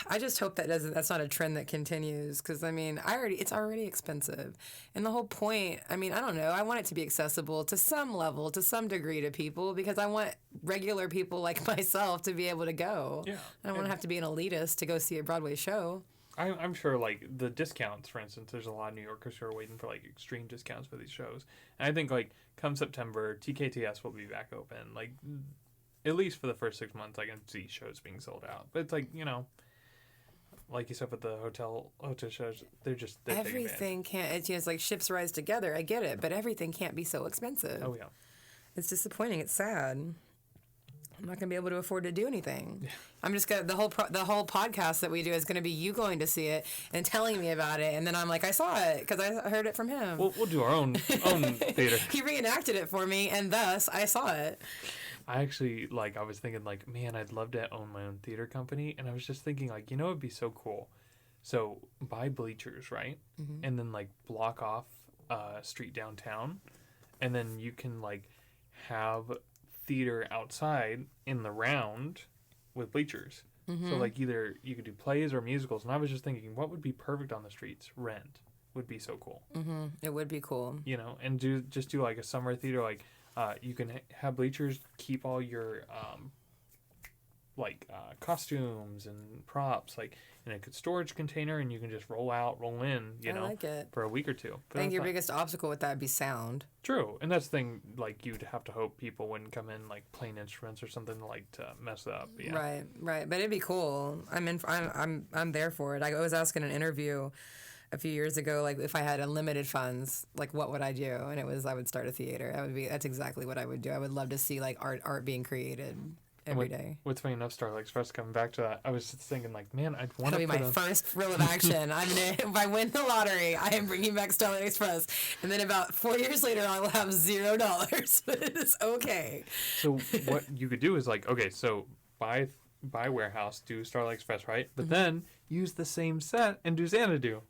I just hope that's not a trend that continues, because I mean, it's already expensive, and the whole point. I mean, I don't know. I want it to be accessible to some level, to some degree, to people, because I want regular people like myself to be able to go. Yeah, I don't want to have to be an elitist to go see a Broadway show. I'm sure, like, the discounts, for instance, there's a lot of New Yorkers who are waiting for, like, extreme discounts for these shows. And I think, like, come September, TKTS will be back open. Like, at least for the first 6 months, I can see shows being sold out. But it's like, you know, like you said with the hotel shows, they're Everything can't. It's like ships rise together. I get it, but everything can't be so expensive. Oh, yeah. It's disappointing. It's sad. I'm not gonna be able to afford to do anything. Yeah. I'm just gonna the whole podcast that we do is gonna be you going to see it and telling me about it, and then I'm like, I saw it because I heard it from him. We'll do our own theater. He reenacted it for me, and thus I saw it. I actually, like, I was thinking, like, man, I'd love to own my own theater company, and I was just thinking, like, you know, it'd be so cool. So buy bleachers, right, and then like block off a street downtown, and then you can like have theater outside in the round with bleachers. So like either you could do plays or musicals, and I was just thinking, what would be perfect on the streets? Rent would be so cool. It would be cool. You know, and do like a summer theater, like you can have bleachers, keep all your costumes and props like in a storage container, and you can just roll in, you know, like it. for a week or two. I think your biggest obstacle with that would be sound. True, and that's the thing. Like, you'd have to hope people wouldn't come in like playing instruments or something like to mess up. Yeah. Right. But it'd be cool. I'm there for it. I was asking in an interview a few years ago, like, if I had unlimited funds, like, what would I do? And it was, I would start a theater. That's exactly what I would do. I would love to see like art being created every day. What's funny enough, Starlight Express, coming back to that, I was just thinking, like, man, I'd want to That'll be my first reel of action. If I win the lottery, I am bringing back Starlight Express. And then about 4 years later, I will have $0. But it's okay. So what you could do is, like, okay, so buy Warehouse, do Starlight Express, right? But then use the same set and do Xanadu.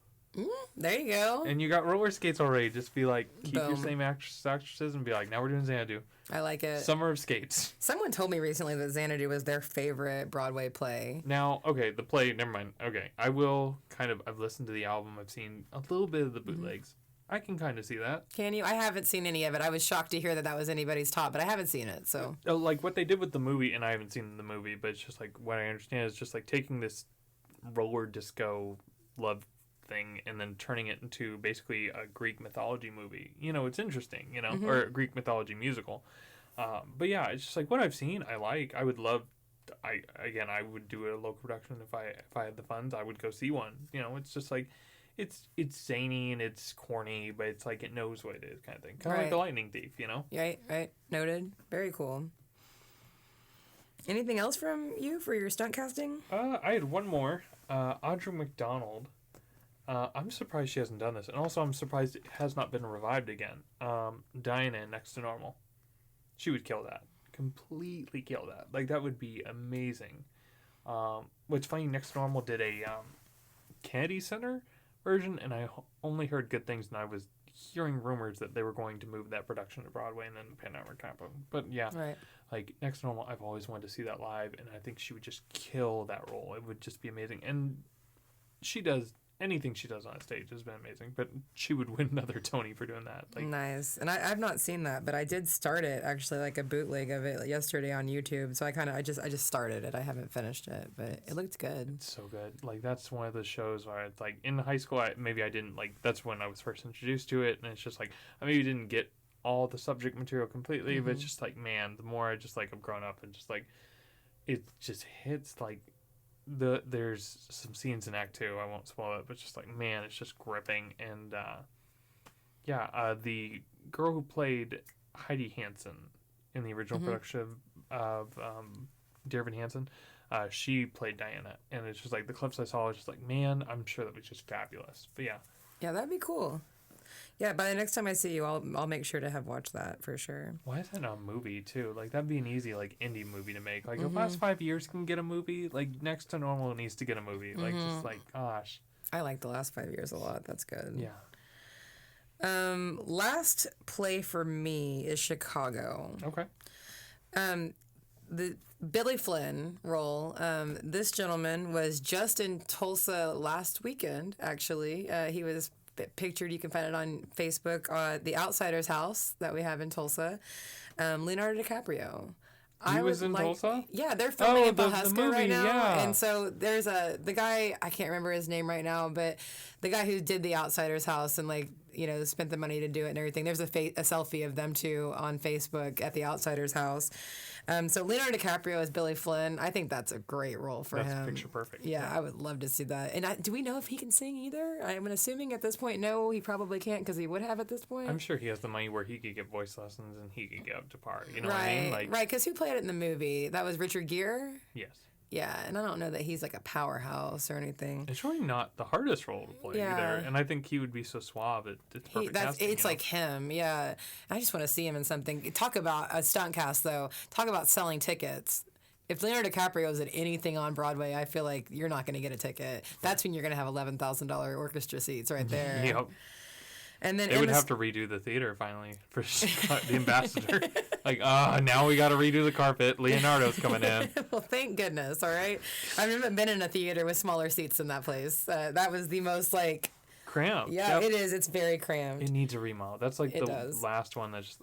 There you go. And you got roller skates already. Just be like, keep your Boom. same actresses and be like, now we're doing Xanadu. I like it. Summer of Skates. Someone told me recently that Xanadu was their favorite Broadway play. Now, okay, the play, never mind. Okay, I've listened to the album. I've seen a little bit of the bootlegs. I can kind of see that. Can you? I haven't seen any of it. I was shocked to hear that was anybody's top, but I haven't seen it, so. Like what they did with the movie, and I haven't seen the movie, but it's just like, what I understand is just like taking this roller disco love thing and then turning it into basically a Greek mythology movie. It's interesting, or a Greek mythology musical. But yeah, it's just like what I've seen, I like. I would love. I would do a local production if I had the funds. I would go see one. It's just like it's zany and it's corny, but it's like it knows what it is, kind of thing. Kind of like The Lightning Thief, Right. Noted. Very cool. Anything else from you for your stunt casting? I had one more. Audra McDonald. I'm surprised she hasn't done this, and also I'm surprised it has not been revived again. Diana in Next to Normal. She would kill that. Completely kill that. Like, that would be amazing. What's funny, Next to Normal did a Kennedy Center version, and I only heard good things, and I was hearing rumors that they were going to move that production to Broadway, and then the pandemic happened. But yeah, right. Like, Next to Normal, I've always wanted to see that live, and I think she would just kill that role. It would just be amazing. And she does... Anything she does on stage has been amazing, but she would win another Tony for doing that. Like, nice. And I've not seen that, but I did start it, actually, like a bootleg of it yesterday on YouTube. So I just started it. I haven't finished it, but it looked good. It's so good. Like, that's one of the shows where it's like, in high school, I didn't, like, that's when I was first introduced to it, and it's just like, I maybe didn't get all the subject material completely, but it's just like, man, the more I just, like, have grown up and just, like, it just hits, like, there's some scenes in Act 2, I won't spoil it, but just like, man, it's just gripping. And the girl who played Heidi Hansen in the original production of Dear Evan Hansen, she played Diana, and it's just like the clips I saw, I was just like, man, I'm sure that was just fabulous. But yeah, that'd be cool. Yeah, by the next time I see you, I'll make sure to have watched that for sure. Why is that not a movie too? Like, that'd be an easy like indie movie to make. Like, if last 5 years can get a movie, like Next to Normal needs to get a movie. Like, just like, gosh. I like the last 5 years a lot. That's good. Yeah. Last play for me is Chicago. Okay. The Billy Flynn role. This gentleman was just in Tulsa last weekend. Actually, he was pictured. You can find it on Facebook. The Outsider's House that we have in Tulsa. Leonardo DiCaprio. He was in Tulsa? Yeah, they're filming in the Pawhuska movie, right now. yeah. And so there's the guy, I can't remember his name right now, but the guy who did the Outsider's House and spent the money to do it and everything. There's a selfie of them two on Facebook at the Outsider's House. So Leonardo DiCaprio as Billy Flynn, I think that's a great role for him. That's picture perfect. Yeah, I would love to see that. And do we know if he can sing either? I'm assuming at this point, no, he probably can't because he would have at this point. I'm sure he has the money where he could get voice lessons and he could get up to par. You know right, what I mean? Like, right, because who played it in the movie? That was Richard Gere? Yes. Yeah, and I don't know that he's like a powerhouse or anything. It's really not the hardest role to play either. And I think he would be so suave. It's perfect casting. It's like him, yeah. I just want to see him in something. Talk about a stunt cast, though. Talk about selling tickets. If Leonardo DiCaprio is at anything on Broadway, I feel like you're not going to get a ticket. That's when you're going to have $11,000 orchestra seats right there. Yep. And then they would have to redo the theater finally for the Ambassador. Like, now we got to redo the carpet. Leonardo's coming in. Well, thank goodness. All right, I haven't been in a theater with smaller seats than that place. That was the most cramped. Yeah, it is. It's very cramped. It needs a remodel. That's like last one. That's just,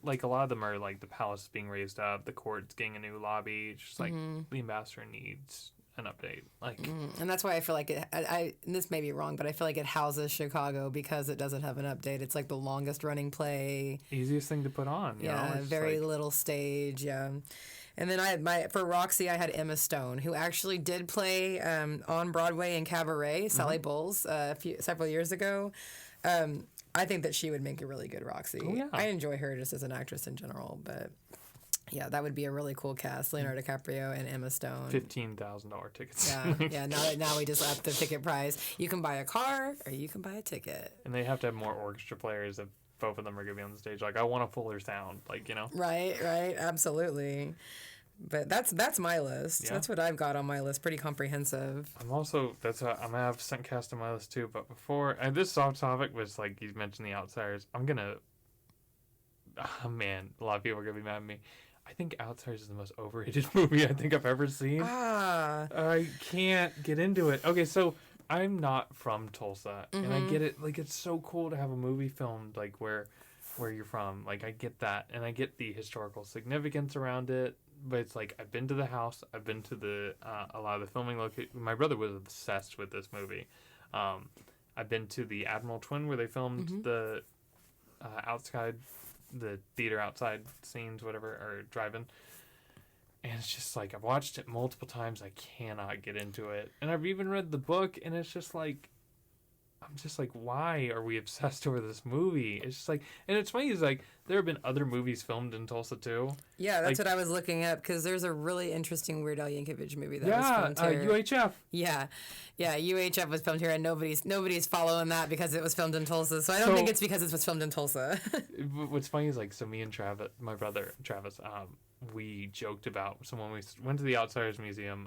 like a lot of them are like the palace being raised up, the court's getting a new lobby. It's just like the Ambassador needs an update. And that's why I feel like and this may be wrong, but I feel like it houses Chicago because it doesn't have an update. It's like the longest running play. Easiest thing to put on. You know? Very little stage. Yeah. And then for Roxy, I had Emma Stone, who actually did play on Broadway in Cabaret, Sally Bowles, several years ago. I think that she would make a really good Roxy. Oh, yeah. I enjoy her just as an actress in general, but yeah, that would be a really cool cast. Leonardo DiCaprio and Emma Stone. $15,000 tickets. Yeah. Now we just up the ticket price. You can buy a car or you can buy a ticket. And they have to have more orchestra players if both of them are going to be on the stage. Like, I want a fuller sound. Like, you know. Right. Absolutely. But that's my list. Yeah. That's what I've got on my list. Pretty comprehensive. I'm gonna have stunt cast on my list too. But before, and this soft topic was like you mentioned the Outsiders. A lot of people are gonna be mad at me. I think Outsiders is the most overrated movie I think I've ever seen. I can't get into it. Okay, so I'm not from Tulsa, and I get it. Like, it's so cool to have a movie filmed like where you're from. Like, I get that, and I get the historical significance around it. but it's like I've been to the house. I've been to the a lot of the filming location. My brother was obsessed with this movie. I've been to the Admiral Twin where they filmed the outside, the theater outside scenes, whatever, or drive-in. And it's just like, I've watched it multiple times. I cannot get into it. And I've even read the book, and it's just like, I'm just like, why are we obsessed over this movie? It's just like, and it's funny, is like, there have been other movies filmed in Tulsa too. Yeah, that's like, what I was looking up, because there's a really interesting Weird Al Yankovic movie that was filmed here. UHF. Yeah, UHF was filmed here, and nobody's following that because it was filmed in Tulsa. So I don't think it's because it was filmed in Tulsa. What's funny is like, so me and Travis, my brother Travis, we joked about, so when we went to the Outsiders Museum,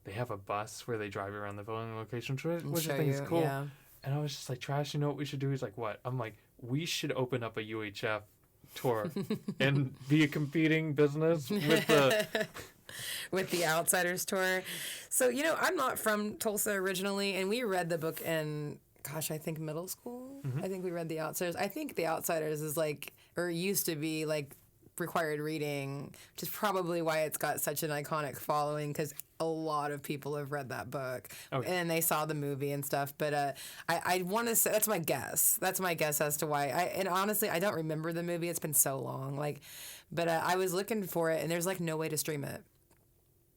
they have a bus where they drive around the filming location, which I think is cool. Yeah. And I was just like, Trash, you know what we should do? He's like, what? I'm like, we should open up a UHF tour and be a competing business with the... with the Outsiders tour. So, you know, I'm not from Tulsa originally, and we read the book in, gosh, I think middle school. I think we read The Outsiders. I think The Outsiders is like, or used to be like required reading, which is probably why it's got such an iconic following, because a lot of people have read that book and they saw the movie and stuff. But I want to say, that's my guess. That's my guess as to why. And honestly, I don't remember the movie. It's been so long. But I was looking for it, and there's like no way to stream it.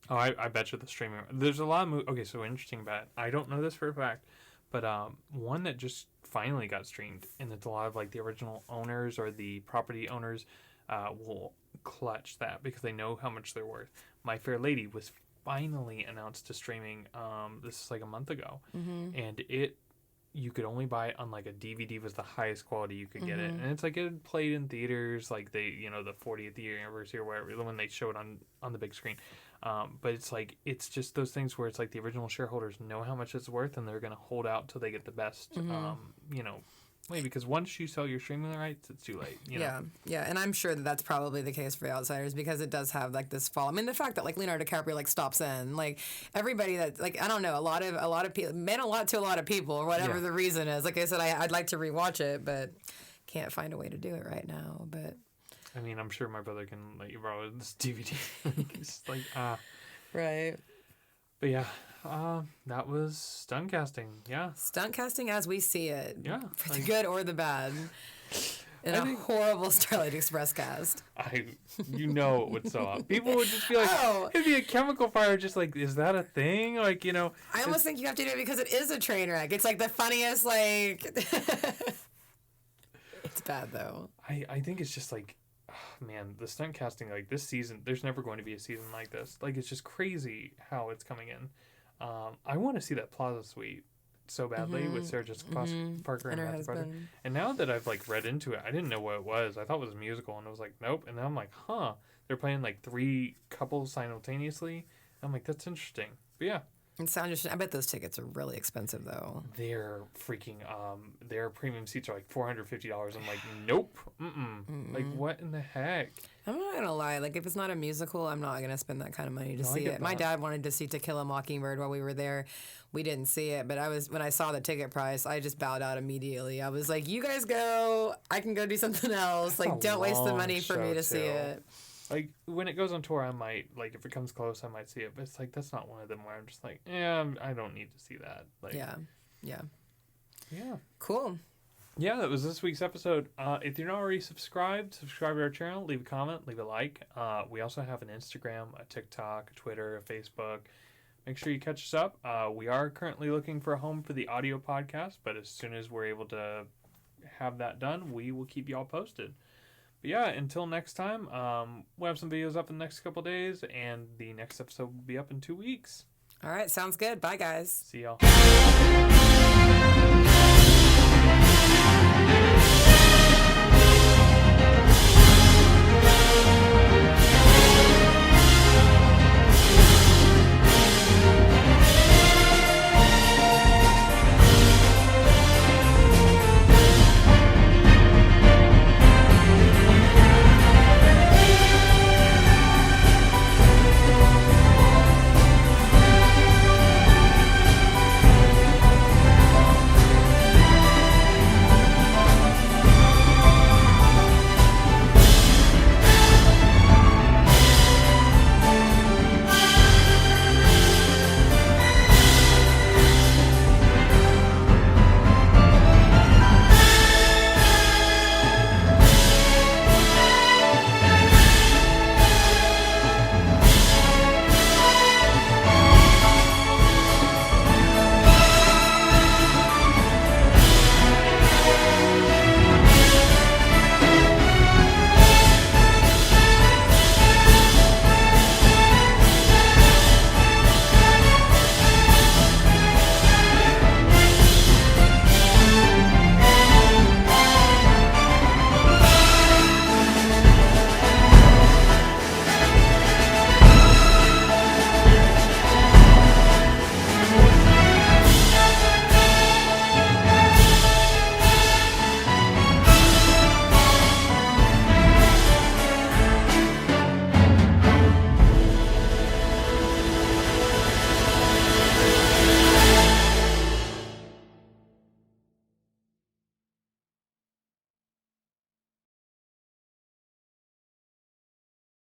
Oh, I bet you the streaming. There's a lot of movies. Okay, so interesting about it. I don't know this for a fact, but one that just finally got streamed, and it's a lot of like the original owners or the property owners will clutch that because they know how much they're worth. My Fair Lady was finally announced to streaming. This is like a month ago, and you could only buy it on like a DVD was the highest quality you could get it, and it's like it had played in theaters, like they, you know, the 40th year anniversary or whatever, when they showed on the big screen. But it's like, it's just those things where it's like the original shareholders know how much it's worth, and they're gonna hold out till they get the best, you know. Maybe because once you sell your streaming rights, it's too late. You know? Yeah, and I'm sure that that's probably the case for Outsiders, because it does have like this fall. I mean, the fact that like Leonardo DiCaprio like stops in, like everybody that like, I don't know, a lot of people meant a lot to a lot of people, or whatever the reason is. Like I said, I'd like to rewatch it, but can't find a way to do it right now. But I mean, I'm sure my brother can let you borrow this DVD. It's like right. But yeah. That was stunt casting. Yeah. Stunt casting as we see it. Yeah. For the good or the bad. In a horrible Starlight Express cast. You know it would sell out. People would just be like, it'd be a chemical fire, just like, is that a thing? Like, you know. I almost think you have to do it because it is a train wreck. It's like the funniest, like. It's bad, though. I think it's just like, oh, man, the stunt casting, like this season, there's never going to be a season like this. Like, it's just crazy how it's coming in. I want to see that Plaza Suite so badly with Sarah Jessica Parker and her Matthew Broderick. husband. And now that I've like read into it, I didn't know what it was. I thought it was a musical, and I was like, nope. And then I'm like, they're playing like 3 couples simultaneously. I'm like, that's interesting. But yeah. It sounds interesting. I bet those tickets are really expensive, though. They're freaking, their premium seats are like $450. I'm like, nope. Like, what in the heck? I'm not going to lie. Like, if it's not a musical, I'm not going to spend that kind of money to see it. My dad wanted to see To Kill a Mockingbird while we were there. We didn't see it, but when I saw the ticket price, I just bowed out immediately. I was like, you guys go. I can go do something else. Like, don't waste the money for me to see it. Like, when it goes on tour, I might, like, if it comes close, I might see it. But it's like, that's not one of them where I'm just like, I don't need to see that. Like, Yeah. Cool. Yeah, that was this week's episode. If you're not already subscribe to our channel, leave a comment, leave a like. We also have an Instagram, a TikTok, a Twitter, a Facebook. Make sure you catch us up. We are currently looking for a home for the audio podcast, but as soon as we're able to have that done, we will keep y'all posted. But yeah, until next time, we'll have some videos up in the next couple days, and the next episode will be up in 2 weeks. All right, sounds good. Bye, guys. See y'all.